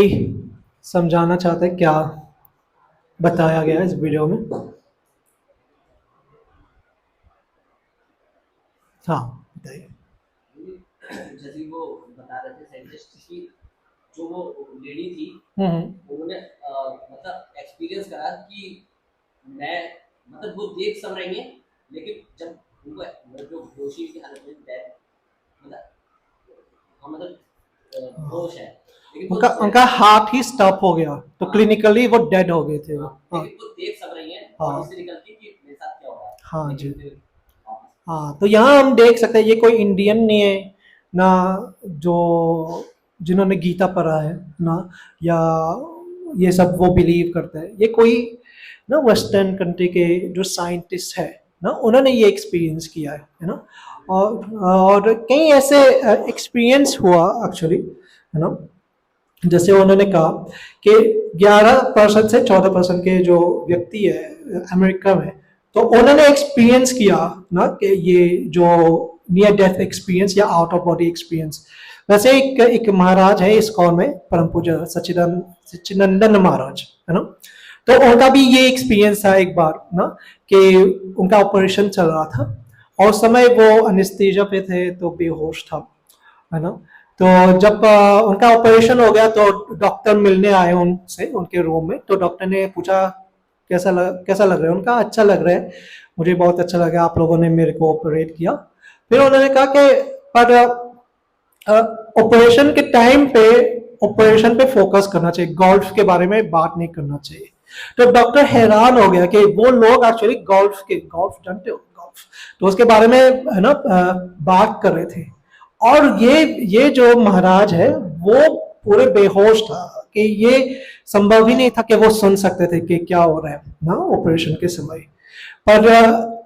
समझाना चाहता है क्या बताया गया इस video में? हाँ बताइए। जैसे वो बता रहे थे साइंटिस्ट की, जो वो लेडी थी उन्होंने मतलब एक्सपीरियंस करा कि मैं मतलब वो देख सब रही हैं, लेकिन जब बेहोशी की हालत में डेथ मतलब हाँ मतलब होश है लेकिन उनका उनका हार्ट ही स्टॉप हो गया, तो क्लिनिकली वो डेड हो गए थे वो। हाँ लेकिन वो देख सब रही है हाँ। और उससे निकलती कि मेरे साथ क्या हो रहा है। हाँ जी। लेकिन फिर वापस हाँ, तो यहाँ हम देख सकते हैं ये कोई इंडियन नहीं है ना, जो जिन्होंने गीता पढ़ा है ना, या ये सब वो बिलीव करते हैं, ये कोई ना वेस्टर्न कंट्री के जो साइंटिस्ट है ना, उन्होंने ये एक्सपीरियंस किया है ना। और कई ऐसे एक्सपीरियंस हुआ एक्चुअली, है ना। जैसे उन्होंने कहा कि 11% से 14% के जो व्यक्ति है अमेरिका में, तो उन्होंने एक्सपीरियंस किया ना कि ये जो नियर डेथ एक्सपीरियंस या आउट ऑफ बॉडी एक्सपीरियंस। वैसे एक महाराज है इस्कॉन में, परम पूज्य सच्चिदानंद महाराज, है ना। तो उनका भी ये एक्सपीरियंस था एक बार ना, कि उनका ऑपरेशन चल रहा था और उस समय वो अनेस्थीसिया पे थे, तो बेहोश था, है ना। तो जब उनका ऑपरेशन हो गया तो डॉक्टर मिलने आए उनसे उनके रूम में, तो डॉक्टर ने पूछा कैसा लग रहा है उनका। अच्छा लग रहा है, मुझे बहुत अच्छा लगा, आप लोगों ने मेरे को ऑपरेट किया। फिर उन्होंने कहा कि पर ऑपरेशन के टाइम पे ऑपरेशन पे फोकस करना चाहिए, गोल्फ के बारे में बात नहीं करना चाहिए। तो डॉक्टर हैरान हो गया कि वो लोग एक्चुअली गोल्फ जानते हो, गोल्फ, तो उसके बारे में है ना बात कर रहे थे। और ये जो महाराज है वो पूरे बेहोश था, कि ये संभव ही नहीं था कि वो सुन सकते थे कि क्या हो रहा है ना ऑपरेशन के समय। पर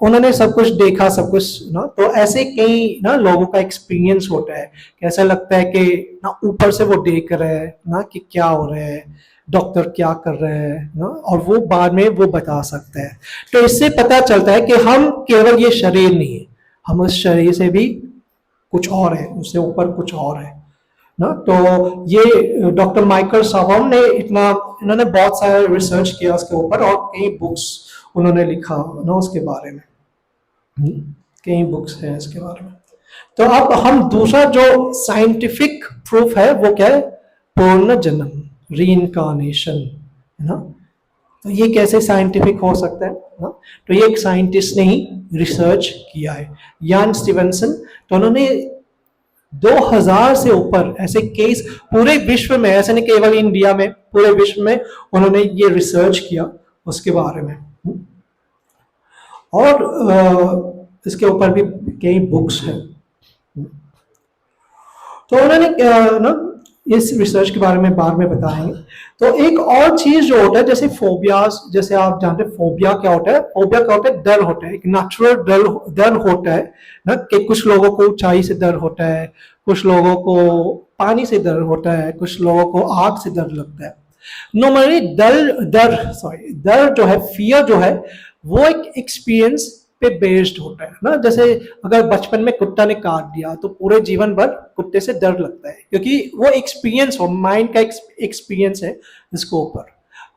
उन्होंने सब कुछ देखा, सब कुछ ना। तो ऐसे कई ना लोगों का एक्सपीरियंस होता है, कैसा लगता है कि ना ऊपर से वो देख रहे हैं ना कि क्या हो रहा है, डॉक्टर क्या कर रहे हैं ना, और वो बाद में वो बता सकते हैं। तो इससे पता चलता है कि हम केवल ये शरीर नहीं है, हम उस शरीर से भी कुछ और है, उससे ऊपर कुछ और है ना। तो ये डॉक्टर माइकल सावम ने इन्होंने बहुत सारा रिसर्च किया उसके ऊपर, और कई बुक्स उन्होंने लिखा ना उसके बारे में, कई बुक्स हैं इसके बारे में। तो अब हम दूसरा जो साइंटिफिक प्रूफ है वो क्या है, पूर्ण जन्म, रीइंकार्नेशन, है ना। तो ये कैसे साइंटिफिक हो सकता है ना, तो ये एक साइंटिस्ट ने ही रिसर्च किया है, यान स्टीवनसन। तो उन्होंने 2000 से ऊपर ऐसे केस पूरे विश्व में, ऐसे नहीं केवल इंडिया में, पूरे विश्व में उन्होंने ये रिसर्च किया उसके बारे में। और इसके ऊपर भी कई बुक्स हैं। तो उन्होंने ना इस रिसर्च के बारे में बाद में बताएंगे। तो एक और चीज जो होता है, जैसे फोबियाज, जैसे आप जानते हैं फोबिया क्या होता है। फोबिया क्या होता है, डर होता है, एक नेचुरल डर होता है ना, कि कुछ लोगों को ऊंचाई से डर होता है, कुछ लोगों को पानी से डर होता है, कुछ लोगों को आग से डर लगता है। नॉर्मली डर जो है, फियर जो है, वो एक एक्सपीरियंस पे बेस्ड होता है ना। जैसे अगर बचपन में कुत्ता ने काट दिया तो पूरे जीवन भर कुत्ते से डर लगता है, क्योंकि वो एक्सपीरियंस हो, माइंड का एक्सपीरियंस है इसके ऊपर।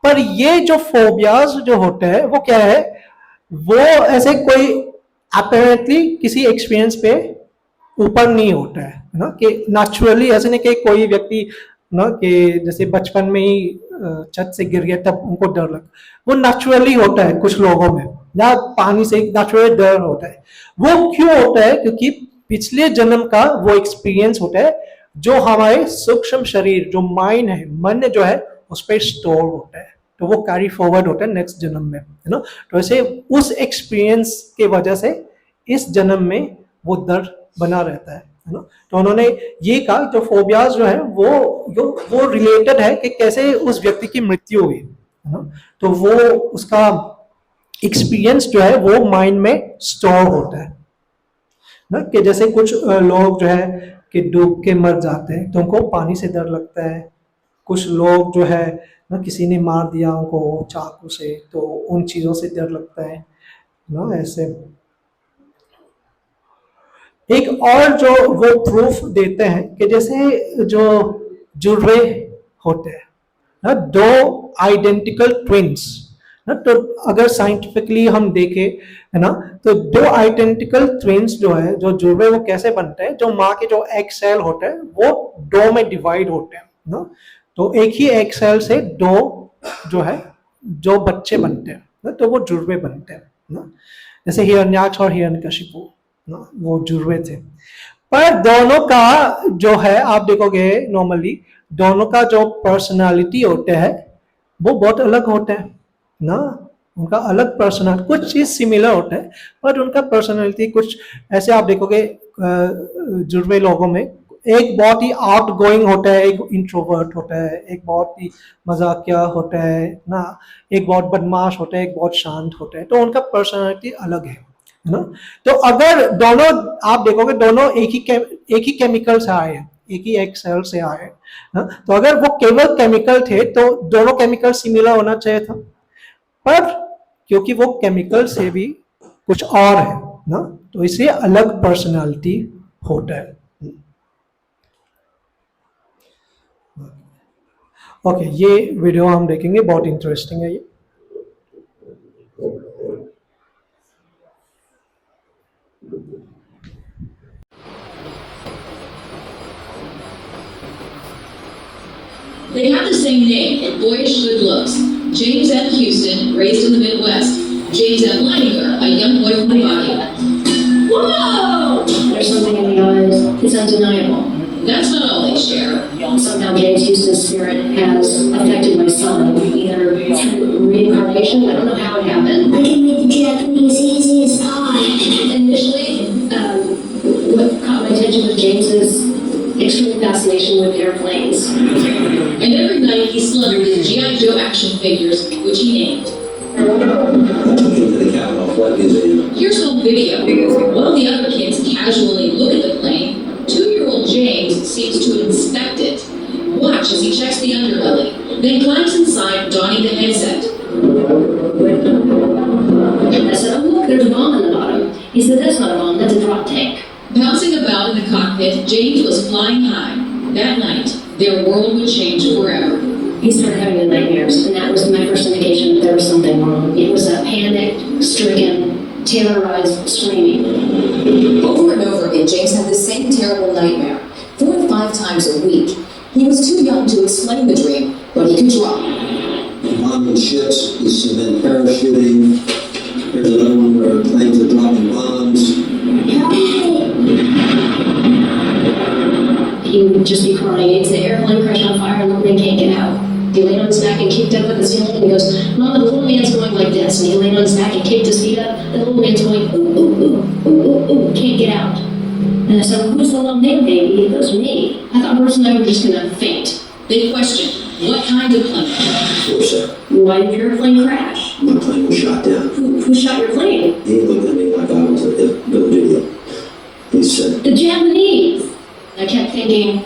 पर ये जो फोबियाज जो होते हैं वो क्या है, वो ऐसे कोई अपेरेंटली किसी एक्सपीरियंस पे ऊपर नहीं होता है ना, कि नेचुरली ऐसे नहीं कि कोई व्यक्ति ना कि जैसे बचपन में ही छत से गिर गया तब उनको डर लगा, वो नेचुरली होता है कुछ लोगों में, या पानी से नेचुरली डर होता है। वो क्यों होता है, क्योंकि पिछले जन्म का वो एक्सपीरियंस होता है जो हमारे सूक्ष्म शरीर, जो माइंड है, मन जो है, उस पर स्टोर होता है, तो वो कैरी फॉरवर्ड होता है नेक्स्ट जन्म में, है ना। तो ऐसे उस एक्सपीरियंस के वजह से इस जन्म में वो डर बना रहता है ना। तो उन्होंने ये कहा जो फोबियाज जो है वो रिलेटेड है कि कैसे उस व्यक्ति की मृत्यु हुई, है ना। तो वो उसका एक्सपीरियंस जो है वो माइंड में स्टोर होता है ना, कि जैसे कुछ लोग जो है कि डूब के मर जाते हैं तो उनको पानी से डर लगता है। कुछ लोग जो है ना, किसी ने मार दिया उनको चाकू से, तो उन चीज़ों से डर लगता है ना। ऐसे एक और जो वो प्रूफ देते हैं कि जैसे जो जुड़वे होते हैं ना, दो आइडेंटिकल ट्विंस ना, तो अगर साइंटिफिकली हम देखें, है ना, तो दो आइडेंटिकल ट्विंस जो है, जो जुड़वे, वो कैसे बनते हैं, जो माँ के जो एग सेल होते हैं वो दो में डिवाइड होते हैं ना। तो एक ही एग सेल से दो जो है जो बच्चे बनते हैं ना, तो वो जुड़वे बनते हैं ना। जैसे हिरण्याक्ष और हिरण्यकशिपु, ना, वो जुड़वे थे। पर दोनों का जो है आप देखोगे नॉर्मली दोनों का जो पर्सनालिटी होते हैं वो बहुत अलग होते हैं ना, उनका अलग पर्सनल, कुछ चीज सिमिलर होता है पर उनका पर्सनालिटी कुछ ऐसे आप देखोगे जुड़वे लोगों में एक बहुत ही आउट गोइंग होता है, एक इंट्रोवर्ट होता है, एक बहुत ही मजाकिया होता है ना, एक बहुत बदमाश होता है, एक बहुत शांत होता है, तो उनका पर्सनालिटी अलग है ना। तो अगर दोनों आप देखोगे दोनों एक ही केमिकल से आए हैं, एक ही एक सेल से आए हैं ना, तो अगर वो केवल केमिकल थे तो दोनों केमिकल सिमिलर होना चाहिए था, पर क्योंकि वो केमिकल से भी कुछ और है ना, तो इसलिए अलग पर्सनालिटी होता है। ओके, ये वीडियो हम देखेंगे, बहुत इंटरेस्टिंग है ये। They have the same name and boyish good looks. James M. Houston, raised in the Midwest. James M. Leininger, a young boy from the body. Whoa! There's something in the eyes. It's undeniable. That's not all they share. Somehow James Houston's spirit has affected my son, either through reincarnation. I don't know how it happened. I can make the Japanese easy as pie. Initially, what caught my attention was James's extreme fascination with airplanes. And every night he slept with his G.I. Joe action figures, which he named. Into the Capitol Flight Museum. Here's home video. While the other kids casually look at the plane, 2-year-old James seems to inspect it. Watch as he checks the underbelly, then climbs inside, donning the headset. I said, oh look, there's a bomb in the bottom. He said, that's not a bomb, that's a drop tank. Bouncing about in the cockpit, James was flying high. That night, their world would change forever. He started having the nightmares, and that was my first indication that there was something wrong. It was a panicked, stricken, terrorized screaming. Over and over again, James had the same terrible nightmare, 4 to 5 times a week. He was too young to explain the dream, but he could draw. Bombing ships, you see men parachuting. There's another one where planes are dropping bombs. He would just be crying. He'd say, airplane crash on fire and the plane can't get out. He laid on his back and kicked up at the ceiling and he goes, Mama, the little man's going like this. And he laid on his back and kicked his feet up. And the little man's going, ooh, ooh, ooh, ooh, ooh, ooh, can't get out. And I said, well, who's the little man, baby? He goes, me. I thought Bruce and I were just going to faint. They questioned, what kind of plane? Force. Why did your plane crash? My plane was shot down. Who shot your plane? He looked at me like I was a village idiot. He said, The Japanese. I kept thinking,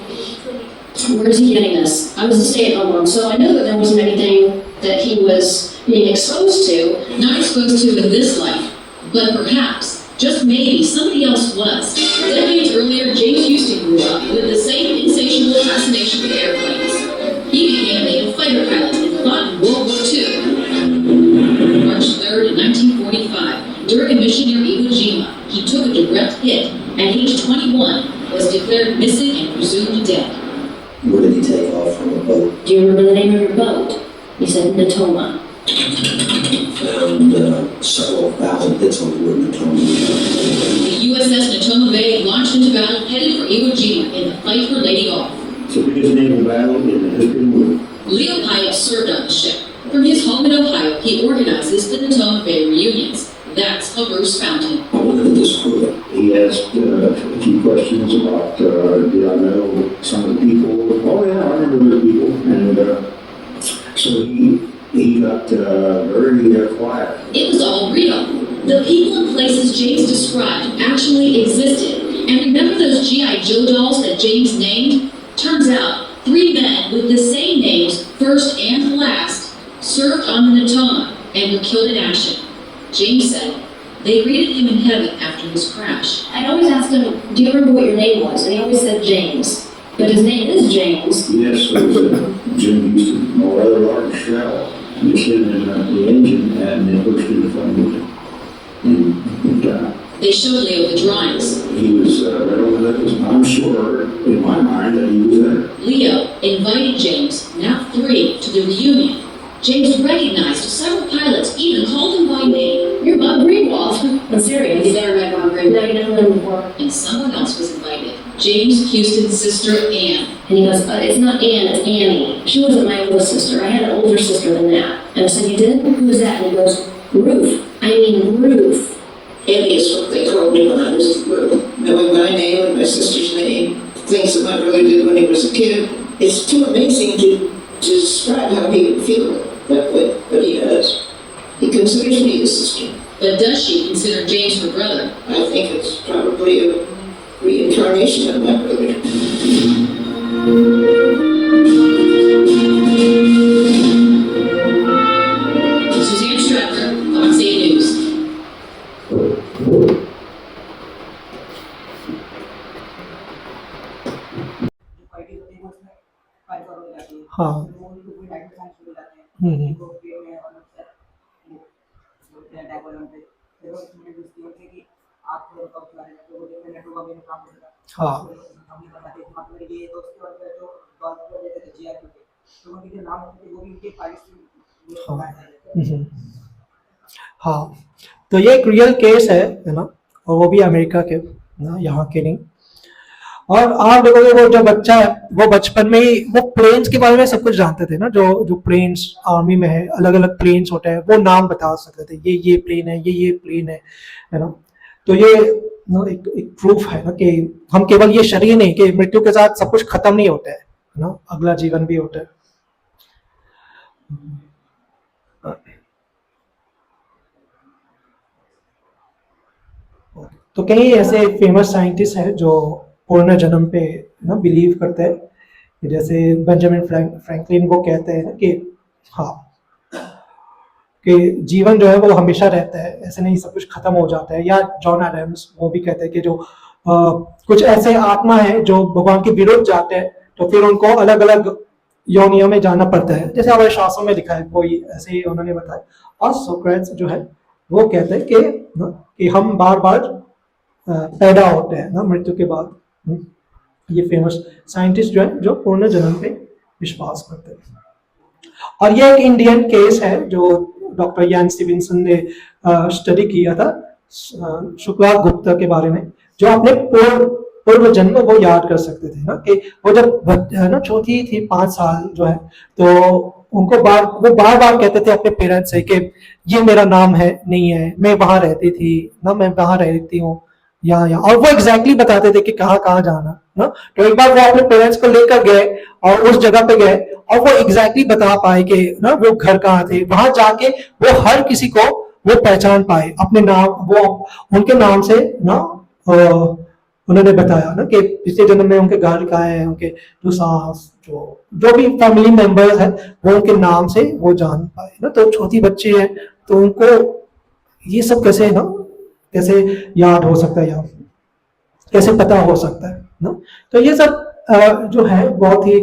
where's he getting this? I was a stay-at-home mom, so I know that there wasn't anything that he was being exposed to. Not exposed to in this life, but perhaps, just maybe, somebody else was. Decades earlier, James Houston grew up with the same insatiable fascination with airplanes. He became a naval fighter pilot and fought in World War II. March 3rd, 1945, during a mission near Iwo Jima, he took a direct hit. At age 21, was declared missing and presumed dead. where did he take off from a boat? Do you remember the name of your boat? He said, Natoma. Found several thousand hits on the word Natoma. The USS Natoma Bay launched into battle headed for Iwo Jima in the fight for Lady Golf. It's the biggest naval battle in the history of the world. Leo Pyatt served on the ship. From his home in Ohio, he organizes the Natoma Bay reunions. That's how Bruce found him. I wanted to disprove it. He asked a few questions about, did I know some of the people? Oh yeah, I remember those people. And so he got very quiet. It was all real. The people and places James described actually existed. And remember those G.I. Joe dolls that James named? Turns out, 3 men with the same names, first and last, served on the Natoma and were killed in action. James said, they greeted him in heaven after his crash. I'd always asked him, do you remember what your name was? And he always said James. But his name is James. Yes, it was Jim Houston, a rather large shell. He was sitting in the engine and it pushed in the flame. And they showed Leo the drawings. He was right over there. I'm sure, in my mind, that he was there. Leo invited James, now 3, to the reunion. James recognized several pilots, even called them by name. You're Bob Greenwald. I'm serious. You never met Bob Greenwald. No, you never met him before. And someone else was invited. James Houston's sister, Anne. And he goes, it's not Anne, it's Annie. She wasn't my older sister. I had an older sister than that. And I said, you did? Who's that? And he goes, Ruth. I mean, Ruth. Annie is what they called me when I was little. Knowing my name and my sister's name, things that my brother did when he was a kid. It's too amazing to describe how he would feel that way, but he does. He considers me his sister. But does she consider James her brother? I think it's probably a reincarnation of my brother. Suzanne Stratford, Fox 8 News. हाँ हम्म हाँ हम्म, हाँ तो ये एक real case है ना, और वो भी अमेरिका के ना, यहाँ के नहीं। और आप देखोगे वो जो बच्चा है वो बचपन में ही वो प्लेन्स के बारे में सब कुछ जानते थे ना, जो प्लेन्स आर्मी में है, अलग अलग प्लेन्स होते हैं, वो नाम बता सकते थे, ये प्लेन है, ये प्लेन है ना। तो ये ना एक प्रूफ है ना कि हम केवल ये शरीर नहीं, कि मृत्यु के साथ सब कुछ खत्म नहीं होता है ना, अगला जीवन भी होता है। तो कई ऐसे फेमस साइंटिस्ट हैं जो पूर्ण जन्म पे ना बिलीव करते हैं। जैसे बेंजामिन फ्रैंकलिन वो कहते हैं ना कि हाँ कि जीवन जो है वो हमेशा रहता है, ऐसे नहीं सब कुछ खत्म हो जाता है। या जॉन एडम्स वो भी कहते हैं कि जो कुछ ऐसे आत्मा है जो भगवान के विरुद्ध जाते हैं तो फिर उनको अलग अलग योनियों में जाना पड़ता है, जैसे हमारे शास्त्रों में लिखा है, कोई ऐसे ही उन्होंने बताया। और सोक्रेट्स जो है वो कहते हैं कि हम बार बार पैदा होते हैं ना मृत्यु के बाद। ये फेमस साइंटिस्ट जो है जो पूर्ण जन्म पे विश्वास करते हैं। और ये एक इंडियन केस है जो डॉक्टर यान स्टीवेंसन ने स्टडी किया था शुक्ला गुप्ता के बारे में, जो अपने पूर्व जन्म वो याद कर सकते थे ना, कि वो जब ना छोटी थी 5 साल जो है, तो उनको वो बार बार कहते थे अपने पेरेंट्स से कि ये मेरा नाम है, नहीं है, मैं वहां रहती थी ना, मैं वहां रहती हूँ यहाँ, और वो एग्जैक्टली बताते थे कि कहाँ जाना ना। तो एक बार वो अपने पेरेंट्स को लेकर गए और उस जगह पे गए और वो एग्जैक्टली बता पाए कि ना वो घर कहाँ थे। वहां जाके वो हर किसी को वो पहचान पाए अपने नाम, वो उनके नाम से ना उन्होंने बताया ना कि पिछले जन्म में उनके घर कहाँ है, उनके जो सास जो भी फैमिली मेंबर्स है वो उनके नाम से वो जान पाए ना। तो छोटी बच्ची है तो उनको ये सब कैसे याद हो सकता है या कैसे पता हो सकता है ना। तो ये सब जो है बहुत ही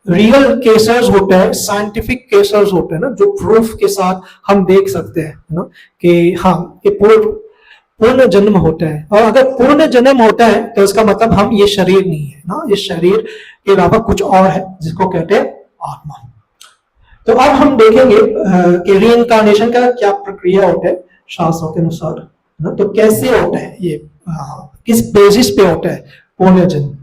रियल केसेस होते हैं, साइंटिफिक केसेस होते हैं ना, जो प्रूफ के साथ हम देख सकते हैं ना कि हाँ ये पूर्ण जन्म होता है। और अगर पूर्ण जन्म होता है तो इसका मतलब हम ये शरीर नहीं है ना, ये शरीर के अलावा कुछ और है जिसको कहते हैं आत्मा। तो अब हम देखेंगे कि रीइंकार्नेशन का क्या प्रक्रिया होता है शास्त्रों के अनुसार ना। तो कैसे होता है ये, किस बेसिस पे होता है पूर्ण जन्म।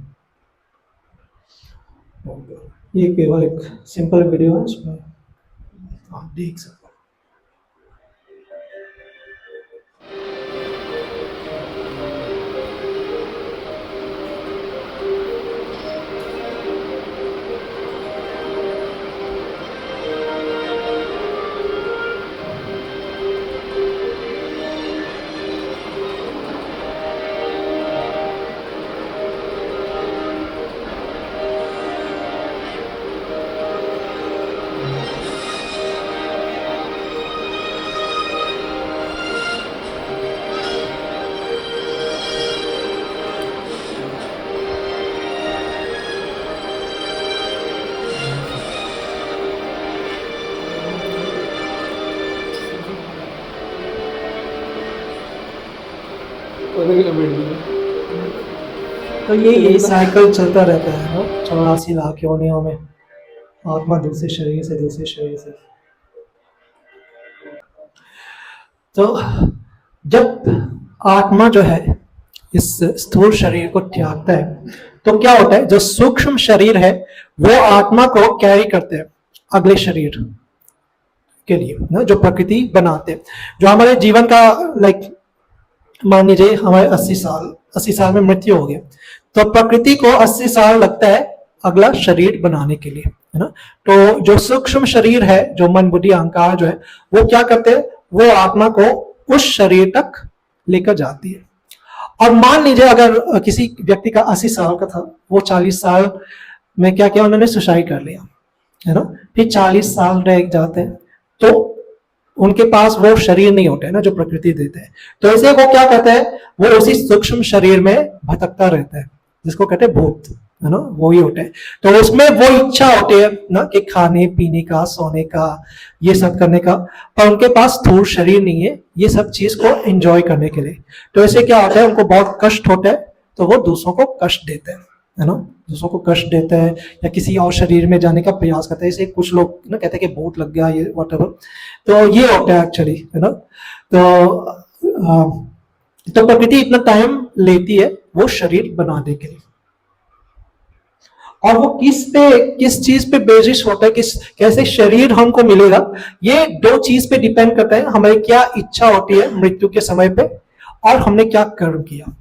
ये केवल एक सिंपल वीडियो है, इसमें आप देख सकते हैं। तो ये साइकिल चलता रहता है ना 84 लाख योनियों में, आत्मा दूसरे शरीर से। तो जब आत्मा जो है इस स्थूल शरीर को त्यागता है तो क्या होता है, जो सूक्ष्म शरीर है वो आत्मा को कैरी करते हैं अगले शरीर के लिए ना, जो प्रकृति बनाते हैं। जो हमारे जीवन का लाइक मान लीजिए हमारे 80 साल में मृत्यु हो गया, तो प्रकृति को 80 साल लगता है अगला शरीर बनाने के लिए, है ना। तो जो सूक्ष्म शरीर है, जो मन बुद्धि अहंकार जो है, वो क्या करते हैं, वो आत्मा को उस शरीर तक लेकर जाती है। और मान लीजिए अगर किसी व्यक्ति का 80 साल का था, वो 40 साल में क्या किया, उन्होंने सुसाइड कर लिया, है ना। फिर 40 साल रह जाते हैं तो उनके पास वो शरीर नहीं होता है ना, जो प्रकृति देते हैं। तो ऐसे वो क्या कहते हैं, वो उसी सूक्ष्म शरीर में भटकता रहता है, जिसको कहते हैं भूत, है ना, वो ही होते हैं। तो उसमें वो इच्छा होती है ना कि खाने पीने का, सोने का, ये सब करने का, पर उनके पास स्थूल शरीर नहीं है ये सब चीज को एंजॉय करने के लिए। तो ऐसे क्या होता है, उनको बहुत कष्ट होता है, तो वो दूसरों को कष्ट देते हैं, है ना, दूसरों को कष्ट देते हैं या किसी और शरीर में जाने का प्रयास करते हैं। ऐसे कुछ लोग ना कहते हैं कि भूत लग गया, ये व्हाटएवर, तो ये होता है एक्चुअली, है ना। तो प्रकृति इतना टाइम लेती है वो शरीर बनाने के लिए, और वो किस चीज पे बेसिस होता है, कैसे शरीर हमको मिलेगा, ये दो चीज पे डिपेंड करता है। हमारी क्या इच्छा होती है मृत्यु के समय पे, और हमने क्या कर्म किया।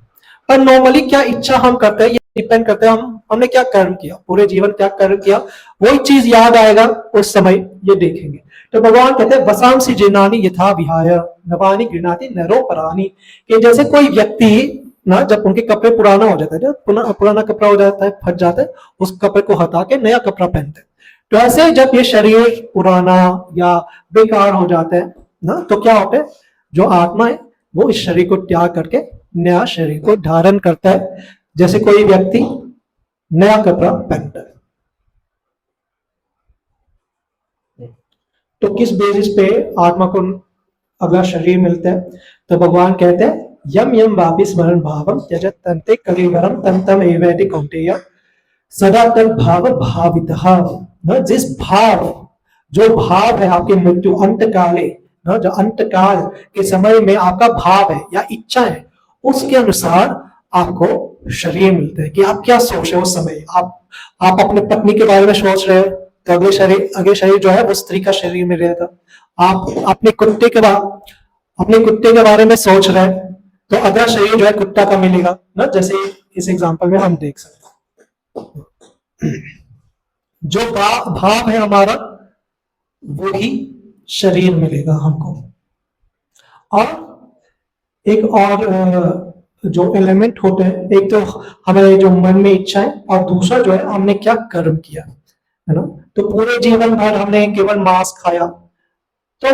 पर नॉर्मली क्या इच्छा हम करते हैं ये डिपेंड करता है हमने क्या कर्म किया, पूरे जीवन क्या कर्म किया, वही चीज याद आएगा उस समय, ये देखेंगे। तो भगवान कहते हैं वसांसी जिनानी यथा विहाय नवानी गृणाति नरो परानी, कि जैसे कोई व्यक्ति ना, जब उनके कपड़े पुराना हो जाता है, पुराना कपड़ा हो जाता है, फट जाता है, उस कपड़े को हटा के नया कपड़ा पहनते हैं। तो ऐसे जब ये शरीर पुराना या बेकार हो जाता है ना, तो क्या होता है, जो आत्मा है वो इस शरीर को त्याग करके नया शरीर को धारण करता है, जैसे कोई व्यक्ति नया कपड़ा पहनता है। तो किस बेसिस पे आत्मा को अगला शरीर मिलता है, तो भगवान कहते हैं यम यम वापि स्मरण भावम त्यजत तन्ते कलेवरम तंतम एवैति कौन्तेय सदा तद भाव भावितः। जिस भाव, जो भाव है आपके मृत्यु अंत काले ना, जो अंत काल के समय में आपका भाव है या इच्छा है, उसके अनुसार आपको शरीर मिलता है। कि आप क्या सोच रहे हो उस समय, आप अपने पत्नी के बारे में सोच रहे हो तो अगले शरीर जो है वो स्त्री का शरीर में रहेगा। आप अपने कुत्ते के बारे में सोच रहे हैं तो अगला शरीर जो है कुत्ता का मिलेगा ना, जैसे इस एग्जांपल में हम देख सकते हैं। जो भाव है हमारा वो ही शरीर मिलेगा हमको। और एक और जो एलिमेंट होते हैं, एक तो हमारे जो मन में इच्छा है, और दूसरा जो है हमने क्या कर्म किया, है ना। तो पूरे जीवन भर हमने केवल मांस खाया, तो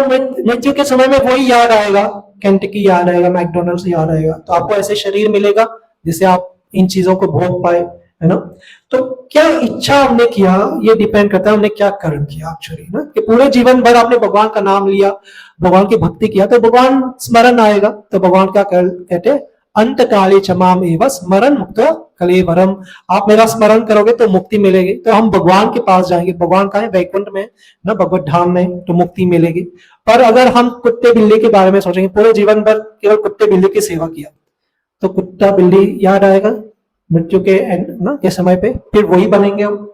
मृत्यु के समय में वही याद आएगा, केंटकी याद आएगा, मैकडोनल्ड्स याद आएगा। तो आपको ऐसे शरीर मिलेगा जिससे आप इन चीजों को भोग पाए, है ना। तो क्या इच्छा हमने किया ये डिपेंड करता है हमने क्या कर्म किया एक्चुअली ना। कि पूरे जीवन भर आपने भगवान का नाम लिया, भगवान की भक्ति किया, तो भगवान स्मरण आएगा। तो भगवान क्या कहते हैं, अंत काले क्षमाम एवं स्मरण मुक्त कलेवरम। आप मेरा स्मरण करोगे तो मुक्ति मिलेगी। तो हम भगवान के पास जाएंगे, भगवान का है वैकुंठ में ना, भगवत धाम में, तो मुक्ति मिलेगी। पर अगर हम कुत्ते बिल्ली के बारे में सोचेंगे, पूरे जीवन भर केवल कुत्ते बिल्ली की सेवा किया, तो कुत्ता बिल्ली याद आएगा मृत्यु के ना के समय पे, फिर वही बनेंगे हम।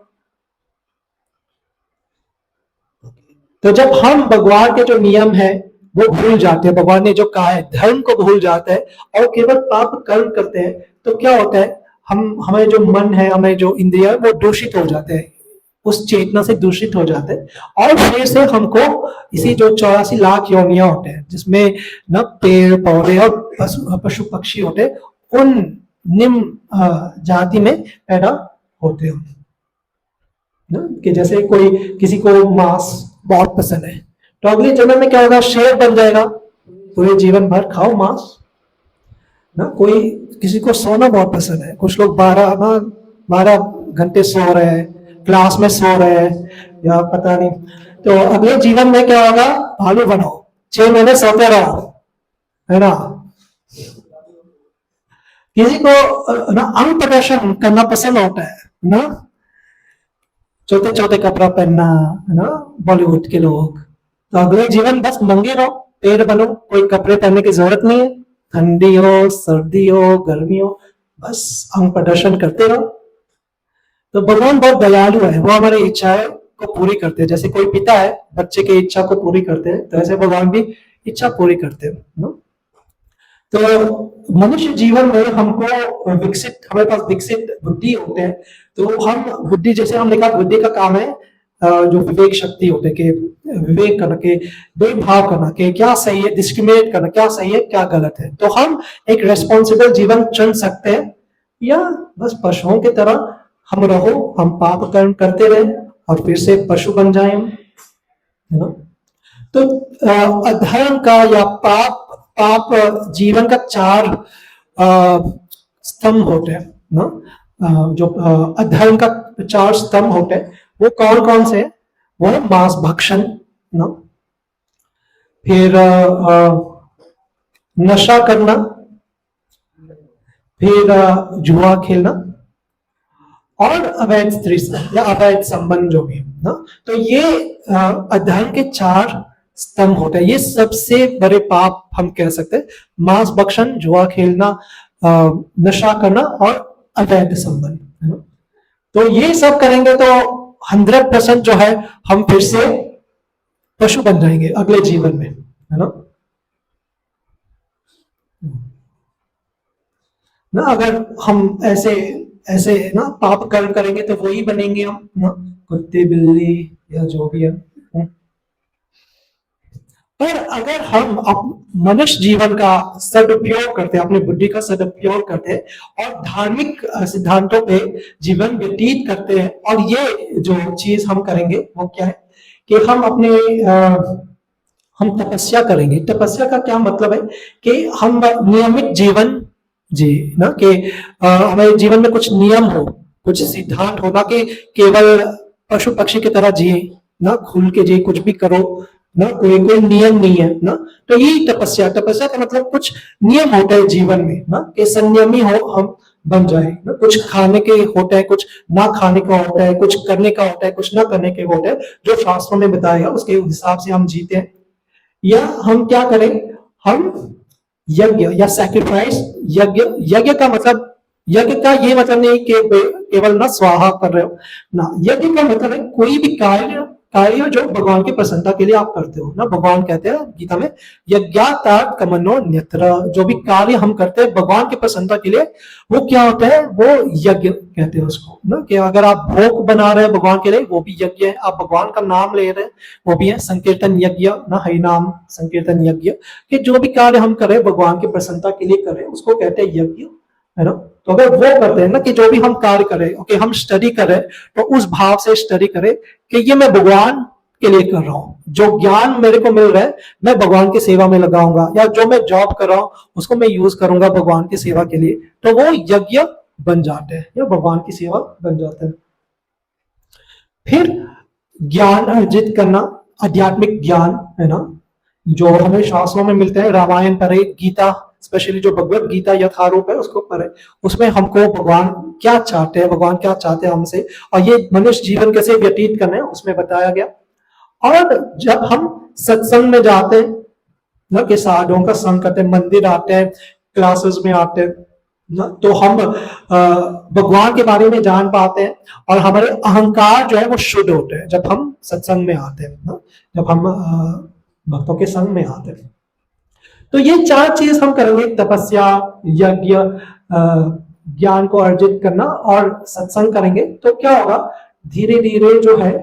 तो जब हम भगवान के जो नियम है वो भूल जाते हैं, भगवान ने जो कहा है धर्म को भूल जाते हैं और केवल पाप कर्म करते हैं, तो क्या होता है, हमारे जो मन है, हमारे जो इंद्रिय है, वो दूषित हो जाते हैं, उस चेतना से दूषित हो जाते हैं। और फिर से हमको इसी जो 84 लाख योनियां होते हैं, जिसमें न पेड़ पौधे और पशु पक्षी होते हैं, उन निम्न जाति में पैदा होते हैं ना। कि जैसे किसी को मांस बहुत पसंद है, तो अगले जन्म में क्या होगा, शेर बन जाएगा, पूरे जीवन भर खाओ मांस ना। किसी को सोना बहुत पसंद है, कुछ लोग 12 घंटे सो रहे हैं, क्लास में सो रहे हैं या पता नहीं, तो अगले जीवन में क्या होगा, भालू बनो, 6 महीने सोते रहो, है ना। किसी को ना अंग प्रदर्शन करना पसंद होता है ना, छोटे छोटे कपड़ा पहनना, है ना, बॉलीवुड के लोग। तो अगले जीवन बस नंगे रहो, पेड़ बनो, कोई कपड़े पहनने की जरूरत नहीं है, ठंडी हो, सर्दी हो, गर्मी हो, बस अंग प्रदर्शन करते रहो। तो भगवान बहुत दयालु है, वो हमारी इच्छाएं को पूरी करते हैं। जैसे कोई पिता है बच्चे की इच्छा को पूरी करते हैं, तो ऐसे भगवान भी इच्छा पूरी करते हैं ना। तो मनुष्य जीवन में हमको हमारे पास विकसित बुद्धि होते हैं। तो हम बुद्धि, जैसे हमने कहा बुद्धि का काम है जो विवेक शक्ति होते हैं, कि विवेक करना, के भेदभाव करना, कि क्या सही है, डिस्क्रिमिनेट करना, क्या सही है क्या गलत है। तो हम एक रेस्पॉन्सिबल जीवन चुन सकते हैं, या बस पशुओं की तरह हम रहो, हम पाप कर्म करते रहे और फिर से पशु बन जाए हम, है ना। तो अधर्म का या पाप जीवन का 4 स्तंभ होते हैं ना। जो अधर्म का 4 स्तंभ होते हैं वो कौन कौन से हैं? वो है मांस भक्षण ना, फिर नशा करना, फिर जुआ खेलना, और अवैध स्त्री या अवैध संबंध जो भी ना। तो ये अधर्म के 4 स्तंभ होते हैं। ये सबसे बड़े पाप हम कह सकते हैं, मांस भक्षण, जुआ खेलना, नशा करना और अवैध संबंध, है ना। तो ये सब करेंगे तो 100% जो है हम फिर से पशु बन जाएंगे अगले जीवन में, है ना। अगर हम ऐसे ना पाप कर्म करेंगे तो वही बनेंगे हम ना, कुत्ते बिल्ली या जो भी है। पर अगर हम मनुष्य जीवन का सदुपयोग करते हैं, अपनी बुद्धि का सदुपयोग करते हैं और धार्मिक सिद्धांतों पे जीवन व्यतीत करते हैं, और ये जो चीज हम करेंगे वो क्या है कि हम अपने हम तपस्या करेंगे। तपस्या का क्या मतलब है कि हम नियमित जीवन जी ना, कि हमारे जीवन में कुछ नियम हो, कुछ सिद्धांत हो, ना कि केवल पशु पक्षी की तरह जिए ना, खुल के जिए, कुछ भी करो ना, कोई नियम नहीं है ना। तो यही तपस्या का मतलब कुछ नियम होता है जीवन में ना, कि संयमी हो हम बन जाए ना। कुछ खाने के होता है, कुछ ना खाने का होता है, कुछ करने का होता है, कुछ ना करने के होता है, जो शास्त्रों में बताया उसके हिसाब से हम जीते हैं। या हम क्या करें, हम यज्ञ या सैक्रिफाइस, यज्ञ का मतलब, यज्ञ का ये मतलब नहीं कि केवल ना स्वाहा कर रहे हो ना। यज्ञ का मतलब है कोई भी कार्य जो भगवान की प्रसन्नता के लिए आप करते हो ना। भगवान कहते हैं गीता में, यज्ञार्थ कर्मणो न्यत्र, जो भी कार्य हम करते हैं भगवान की प्रसन्नता के लिए, वो क्या होता है, वो यज्ञ कहते हैं उसको ना। कि अगर आप भोग बना रहे हैं भगवान के लिए, वो भी यज्ञ है। आप भगवान का नाम ले रहे हैं, वो भी है संकीर्तन यज्ञ ना, हरि नाम संकीर्तन यज्ञ। कि जो भी कार्य हम करें भगवान की प्रसन्नता के लिए करें, उसको कहते हैं यज्ञ, है ना। तो अगर वो करते हैं ना, कि जो भी हम कार्य करें, ओके, हम स्टडी करें तो उस भाव से स्टडी करें कि ये मैं भगवान के लिए कर रहा हूँ, जो ज्ञान मेरे को मिल रहा है मैं भगवान की सेवा में लगाऊंगा, या जो मैं जॉब कर रहा हूँ उसको मैं यूज करूंगा भगवान की सेवा के लिए, तो वो यज्ञ बन जाते हैं या भगवान की सेवा बन जाते हैं। फिर ज्ञान अर्जित करना, आध्यात्मिक ज्ञान, है ना, जो हमें शास्त्रों में मिलते हैं। रामायण पढ़े, गीता, स्पेशली जो भगवत गीता यथारूप है उसको पढ़े, उसमें हमको भगवान क्या चाहते हैं, भगवान क्या चाहते हैं हमसे, और ये मनुष्य जीवन कैसे व्यतीत करना है उसमें बताया गया। और जब हम सत्संग में जाते हैं ना, कि साधुओं का संग करते हैं, मंदिर आते हैं, क्लासेस में आते हैं ना, तो हम भगवान के बारे में जान पाते हैं, और हमारे अहंकार जो है वो शुद्ध होते हैं जब हम सत्संग में आते हैं ना, जब हम भक्तों के संग में आते हैं। तो ये 4 चीज हम करेंगे, तपस्या, यज्ञ, ज्ञान को अर्जित करना और सत्संग करेंगे। तो क्या होगा, धीरे धीरे जो है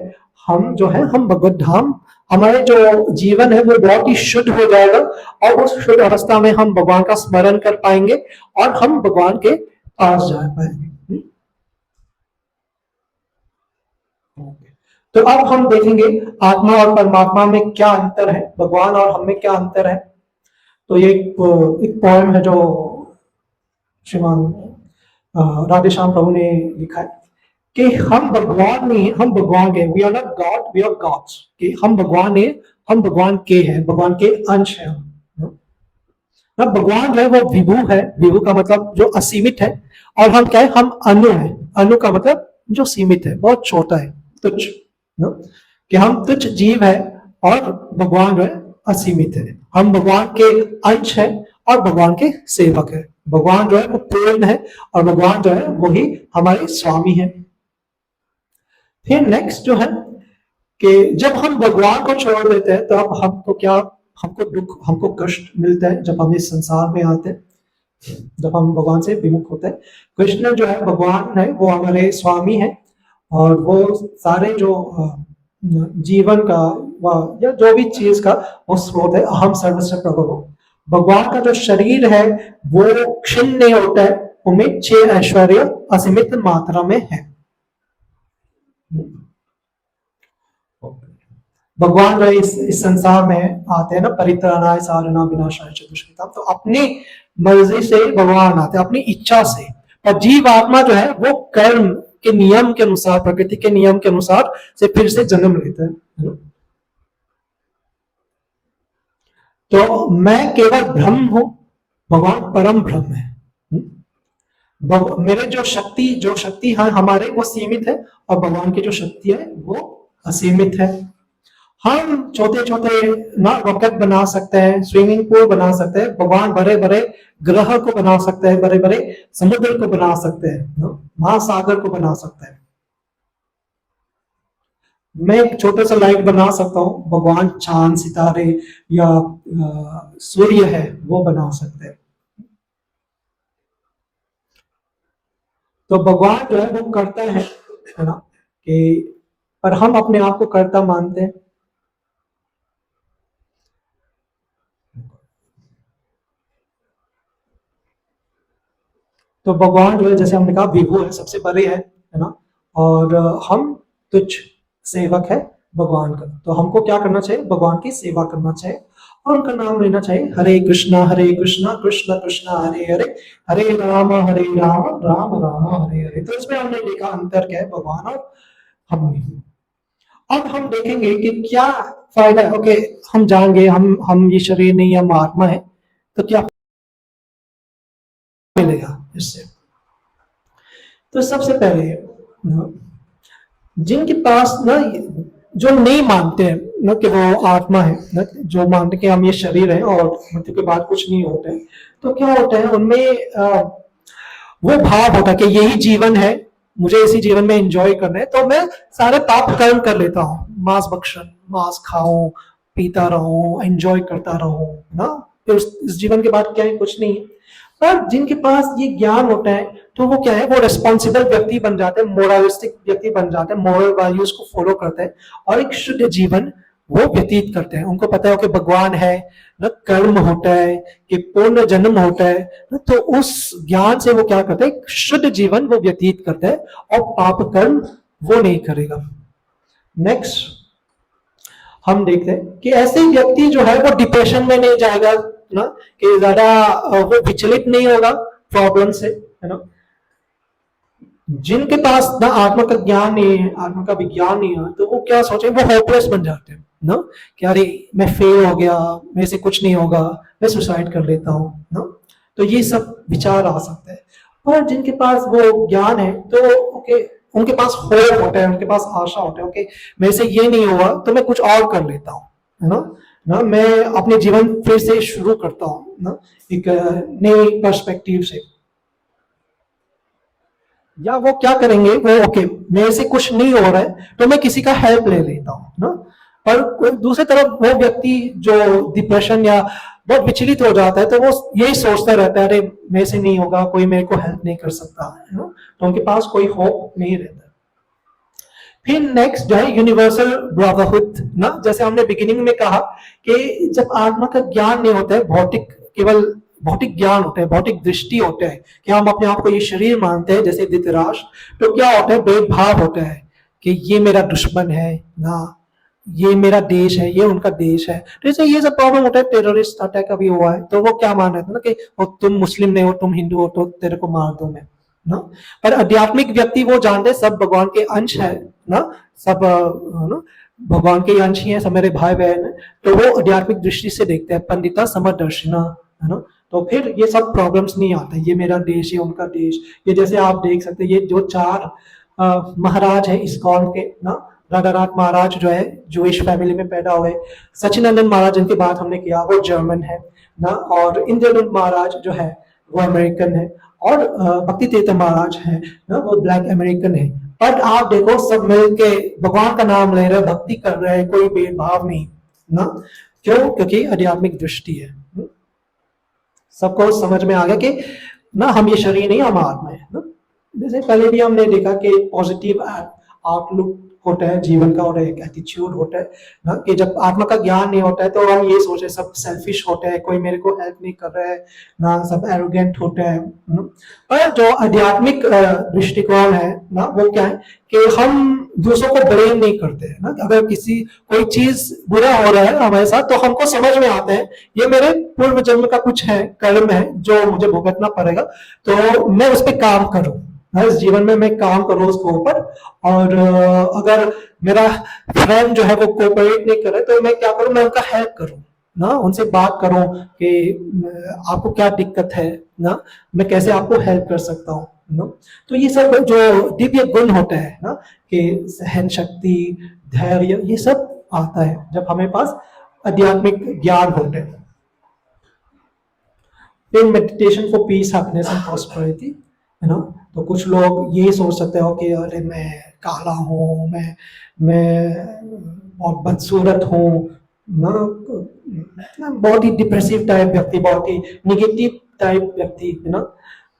हम भगवत धाम, हमारे जो जीवन है वो बहुत ही शुद्ध हो जाएगा, और उस शुद्ध अवस्था में हम भगवान का स्मरण कर पाएंगे और हम भगवान के पास जा पाएंगे। तो अब हम देखेंगे आत्मा और परमात्मा में क्या अंतर है, भगवान और हम में क्या अंतर है। तो ये एक पोएम है जो श्रीमान राधेश्याम प्रभु ने लिखा है कि हम भगवान नहीं, हम भगवान के, we are not God, we are God's. कि हम भगवान नहीं, हम भगवान के हैं, भगवान के अंश हैं। ना भगवान है वो विभु है, विभु का मतलब जो असीमित है, और हम क्या है, हम अनु है, अनु का मतलब जो सीमित है, बहुत छोटा है, तुच्छ ना, कि हम तुच्छ जीव है और भगवान जो है असीमित है। हम भगवान के अंश है और भगवान के सेवक है। भगवान जो है वो पूर्ण है और भगवान जो है वो ही हमारे स्वामी है। फिर नेक्स्ट जो है कि जब हम भगवान को छोड़ देते हैं तो अब हमको क्या, हमको दुख, हमको कष्ट मिलता है जब हम इस संसार में आते हैं, जब हम भगवान से विमुख होते हैं। कृष्ण जो है भगवान है, वो हमारे स्वामी है और वो सारे जो जीवन का या जो भी चीज का वो स्रोत है। अहम सर्वस्व प्रभु। भगवान का जो शरीर है वो क्षीण नहीं होता है, उनमें 6 ऐश्वर्य असीमित मात्रा में है। भगवान जो इस संसार में आते हैं ना, परित्राणाय साधना विनाशाय च दुष्कृताम्, तो अपनी मर्जी से भगवान आते हैं, अपनी इच्छा से। और जीव आत्मा जो है वो कर्म के नियम के अनुसार, प्रकृति के नियम के अनुसार से फिर से जन्म लेता है। तो मैं केवल ब्रह्म हूं, भगवान परम ब्रह्म है। मेरे जो शक्ति है हमारे वो सीमित है और भगवान की जो शक्ति है वो असीमित है। हम छोटे छोटे ना रॉकेट बना सकते हैं, स्विमिंग पूल बना सकते हैं, भगवान बड़े बड़े ग्रह को बना सकते हैं, बड़े बड़े समुद्र को बना सकते हैं, महासागर को बना सकते हैं। मैं एक छोटा सा लाइट बना सकता हूँ, भगवान चांद सितारे या सूर्य है वो बना सकते हैं। तो भगवान जो है वो करता है ना, कि पर हम अपने आप को कर्ता मानते हैं। तो भगवान जो है जैसे हमने कहा विभु है, सबसे बड़े है ना, और हम तुच्छ सेवक है भगवान का। तो हमको क्या करना चाहिए, भगवान की सेवा करना चाहिए और उनका नाम लेना चाहिए। हरे कृष्णा कृष्ण कृष्ण हरे हरे, हरे राम राम राम हरे हरे। तो इसमें हमने देखा अंतर क्या है भगवान और हम में। अब हम देखेंगे कि क्या फायदा है। ओके, हम जाएंगे, हम ये शरीर नहीं, हम आत्मा है, तो क्या मिलेगा इससे। तो सबसे पहले जिनके पास ना, जो नहीं मानते हैं ना कि वो आत्मा है ना, जो मानते कि हम ये शरीर है और मृत्यु के बाद कुछ नहीं होता है, तो क्या होता है उनमें वो भाव होता है कि यही जीवन है, मुझे इसी जीवन में एंजॉय करना है, तो मैं सारे पाप कर्म कर लेता हूँ, मांस भक्षण, मांस खाऊं, पीता रहूं, एंजॉय करता रहूं ना, फिर इस जीवन के बाद क्या है, कुछ नहीं है। पर जिनके पास ये ज्ञान होता है तो वो क्या है, वो रिस्पॉन्सिबल व्यक्ति बन जाते हैं, मोरलिस्टिक व्यक्ति बन जाते हैं, मोरल वैल्यूज को फॉलो करते हैं और एक शुद्ध जीवन वो व्यतीत करते हैं। उनको पता है कि भगवान है ना, कर्म होता है, कि पूर्ण जन्म होता है ना, तो उस ज्ञान से वो क्या करते हैं, शुद्ध जीवन वो व्यतीत करते हैं और पाप कर्म वो नहीं करेगा। नेक्स्ट हम देखते हैं कि ऐसे व्यक्ति जो है वो डिप्रेशन में नहीं जाएगा ना, कि ज्यादा वो विचलित नहीं होगा प्रॉब्लम से, है ना। जिनके पास ना आत्मा का ज्ञान नहीं है, आत्मा का विज्ञान नहीं है, तो वो क्या सोचे, वो होपलेस बन जाते हैं ना, कि अरे मैं फेल हो गया, मेरे से कुछ नहीं होगा, मैं सुसाइड कर लेता हूँ ना। तो ये सब विचार आ सकते हैं। पर जिनके पास वो ज्ञान है तो ओके, उनके पास होप होता है, उनके पास आशा होता है, ओके मेरे से ये नहीं हुआ तो मैं कुछ और कर लेता हूँ, है ना, मैं अपने जीवन फिर से शुरू करता हूँ ना, एक नई पर्सपेक्टिव से। या वो क्या करेंगे, वो ओके मेरे से कुछ नहीं हो रहा है तो मैं किसी का हेल्प ले लेता हूँ ना। पर दूसरी तरफ वो व्यक्ति जो डिप्रेशन या बहुत विचलित हो जाता है तो वो यही सोचता रहता है, अरे मेरे से नहीं होगा, कोई मेरे को हेल्प नहीं कर सकता, है ना, तो उनके पास कोई होप नहीं रहता। फिर नेक्स्ट जो है यूनिवर्सल ब्रदरहुड ना, जैसे हमने बिगिनिंग में कहा कि जब आत्मा का ज्ञान नहीं होता है, भौतिक, केवल भौतिक ज्ञान होता है, भौतिक दृष्टि होता है कि हम अपने आप को ये शरीर मानते हैं, जैसे धृतराष्ट्र, तो क्या होता है, भेदभाव होता है कि ये मेरा दुश्मन है ना, ये मेरा देश है, ये उनका देश है। तो जैसे ये सब प्रॉब्लम होता है, टेररिस्ट अटैक अभी हुआ है तो वो क्या मान रहे थे ना कि तुम मुस्लिम नहीं हो, तुम हिंदू हो तो तेरे को मार दो मैं ना। पर आध्यात्मिक व्यक्ति वो जानते सब भगवान के अंश है ना, सब ना भगवान के अंश ही है, सब मेरे भाई बहन है, तो वो आध्यात्मिक दृष्टि से देखते हैं, पंडिता समदर्शिना, है ना। तो फिर ये सब प्रॉब्लम्स नहीं आते, ये मेरा देश, ये उनका देश। ये जैसे आप देख सकते हैं, ये जो 4 महाराज है इस्कॉन के ना, राधानाथ महाराज जो है जूइश फैमिली में पैदा हुए, सचिनंदन महाराज जिनकी बात हमने किया वो जर्मन है, ना, और इंद्रनंद महाराज जो है वो अमेरिकन है, और भक्ति तीर्थ महाराज है ना, वो ब्लैक अमेरिकन है। बट आप देखो सब मिलके भगवान का नाम ले रहे, भक्ति कर रहे हैं, कोई भेदभाव नहीं ना। क्यों? क्योंकि आध्यात्मिक दृष्टि है। सबको समझ में आ गया कि ना हम ये शरीर नहीं, हम आत्मा है ना। जैसे पहले भी हमने देखा कि पॉजिटिव आउटलुक होता है जीवन का, और एक एटीट्यूड होता है ना, कि जब आत्मा का ज्ञान नहीं होता है तो हम ये सोचे सब सेल्फिश होता है, कोई मेरे को हेल्प नहीं कर रहा है ना, सब एरोगेंट होता है ना। पर जो आध्यात्मिक दृष्टिकोण है ना, वो क्या है कि हम दूसरों को ब्लेम नहीं करते हैं ना। अगर किसी कोई चीज बुरा हो रहा है हमारे साथ तो हमको समझ में आता है ये मेरे पूर्व जन्म का कुछ है, कर्म है जो मुझे भुगतना पड़ेगा, तो मैं उस पर काम करूं, इस जीवन में मैं काम करूं उसके ऊपर। और अगर मेरा फ्रेंड जो है वो कोऑपरेट नहीं करे तो मैं क्या करूं, मैं उनका हेल्प करूं ना, उनसे बात करूं कि आपको क्या दिक्कत है ना, मैं कैसे आपको हेल्प कर सकता हूं ना। तो ये सब जो दिव्य गुण होता है ना, कि सहन शक्ति, धैर्य, ये सब आता है जब हमें पास आध्यात्मिक ज्ञान होता है। फिर meditation for piece, happiness and prosperity है ना। तो कुछ लोग ये सोच सकते हो कि अरे मैं काला हूँ, मैं बहुत बदसूरत हूँ ना, बहुत ही डिप्रेसिव टाइप व्यक्ति, बहुत ही निगेटिव टाइप व्यक्ति है ना।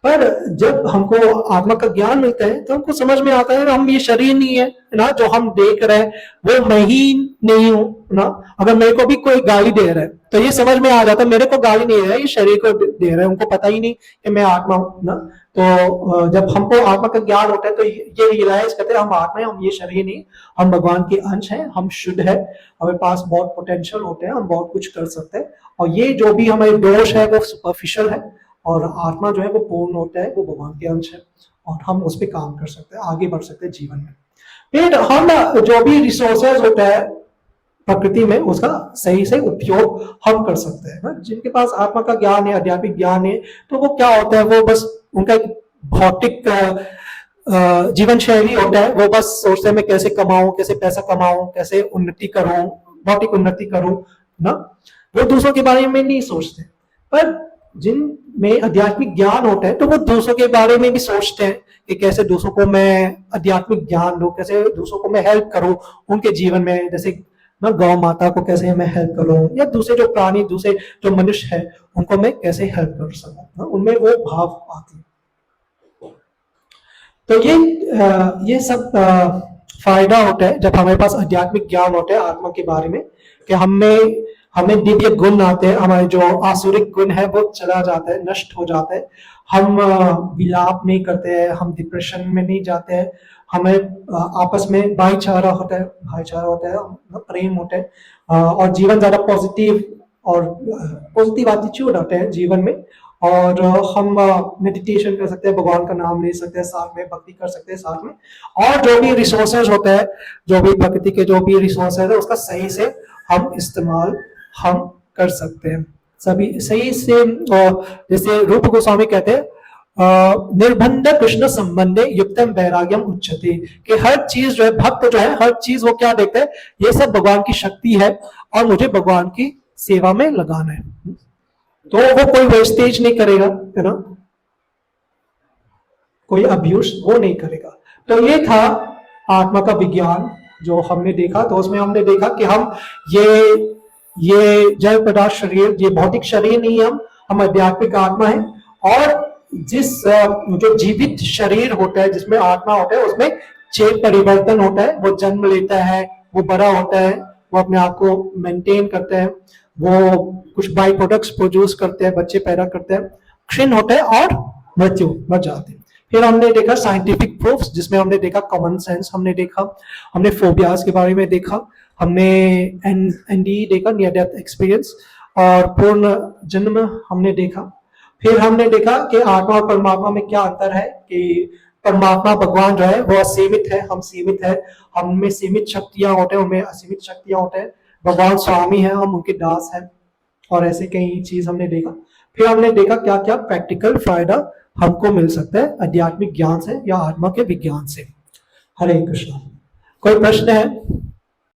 पर जब हमको आत्मा का ज्ञान मिलता है तो हमको समझ में आता है हम ये शरीर नहीं है ना, जो हम देख रहे हैं वो मैं ही नहीं हूं ना। अगर मेरे को भी कोई गाली दे रहा है तो ये समझ में आ जाता है मेरे को गाली नहीं दे रहा है, ये शरीर को दे रहा है, उनको पता ही नहीं कि मैं आत्मा हूं ना। तो जब हमको आत्मा का ज्ञान होता है तो ये रियलाइज करते हैं हम आत्मा है, हम ये शरीर नहीं, हम भगवान के अंश हैं, हम शुद्ध है, हमारे पास बहुत पोटेंशियल होते हैं, हम बहुत कुछ कर सकते हैं। और ये जो भी हमारे दोष है वो सुपरफिशियल है, और आत्मा जो है वो पूर्ण होता है, वो भगवान के अंश है, और हम उस पर काम कर सकते हैं, आगे बढ़ सकते हैं जीवन में। फिर हम जो भी रिसोर्सेज होता है प्रकृति में उसका सही से उपयोग हम कर सकते हैं ना। जिनके पास आत्मा का ज्ञान है, आध्यात्मिक ज्ञान है, तो वो क्या होता है, वो बस उनका एक भौतिक जीवन शैली होता है, वो बस सोचते हैं मैं कैसे कमाऊं, कैसे पैसा कमाऊं, कैसे उन्नति करूं, भौतिक उन्नति करूं ना। वो दूसरों के बारे में नहीं सोचते। पर जिनमें आध्यात्मिक ज्ञान होता है तो वो दूसरों के बारे में भी सोचते हैं कि कैसे दूसरों को मैं आध्यात्मिक ज्ञान दूं, कैसे दूसरों को मैं हेल्प करूं उनके जीवन में, जैसे ना गौ माता को कैसे मैं हेल्प करूं, या दूसरे जो प्राणी, दूसरे जो मनुष्य है उनको मैं कैसे हेल्प कर सकूं, उनमें वो भाव आती है। तो ये सब फायदा होता है जब हमारे पास आध्यात्मिक ज्ञान होता है आत्मा के बारे में, कि हमें दिव्य गुण आते हैं, हमारे जो आसुरिक गुण है वो चला जाता है, नष्ट हो जाता है, हम विलाप नहीं करते हैं, हम डिप्रेशन में नहीं जाते हैं, हमें आपस में भाईचारा होता है, प्रेम होता है, और जीवन ज्यादा पॉजिटिव एटीट्यूड आता है जीवन में। और हम मेडिटेशन कर सकते हैं, भगवान का नाम ले सकते हैं, साथ में भक्ति कर सकते हैं साथ में, और जो भी रिसोर्सेज होता है, जो भी प्रकृति के जो भी रिसोर्सेज है उसका सही से हम इस्तेमाल हम कर सकते हैं, सभी सही से। जैसे रूप गोस्वामी कहते हैं निर्बंध कृष्ण संबंधे युक्तम वैराग्यम उच्यते, कि हर चीज जो है, भक्त जो है, हर चीज वो क्या देखते हैं, ये सब भगवान की शक्ति है और मुझे भगवान की सेवा में लगाना है, तो वो कोई वेस्टेज नहीं करेगा है ना, कोई अब्यूज वो नहीं करेगा। तो ये था आत्मा का विज्ञान जो हमने देखा। तो उसमें हमने देखा कि हम ये जड़ पदार्थ शरीर, ये भौतिक शरीर नहीं है, हम आध्यात्मिक आत्मा है, और जिस जो जीवित शरीर होता है जिसमें आत्मा होता है उसमें चेत परिवर्तन होता है, वो जन्म लेता है, वो बड़ा होता है, वो अपने आप को मेंटेन करता है, वो कुछ बाई प्रोडक्ट्स प्रोड्यूस करते हैं, बच्चे पैदा करते हैं, क्षीण होते हैं और मर जाते हैं। फिर हमने देखा साइंटिफिक प्रूफ्स, जिसमें हमने देखा कॉमन सेंस, हमने फोबियाज के बारे में देखा, हमने एनडी देखा, नियर डेथ एक्सपीरियंस, और पूर्ण जन्म हमने देखा। फिर हमने देखा कि आत्मा और परमात्मा में क्या अंतर है, कि परमात्मा भगवान जो है वो असीमित है, हम सीमित है, हम में सीमित शक्तियां होते हैं, उनमें असीमित शक्तियां होते हैं, भगवान स्वामी है, हम उनके दास हैं, और ऐसे कई चीज हमने देखा। फिर हमने देखा क्या क्या प्रैक्टिकल फायदा हमको मिल सकता है आध्यात्मिक ज्ञान से या आत्मा के विज्ञान से। हरे कृष्ण। कोई प्रश्न है?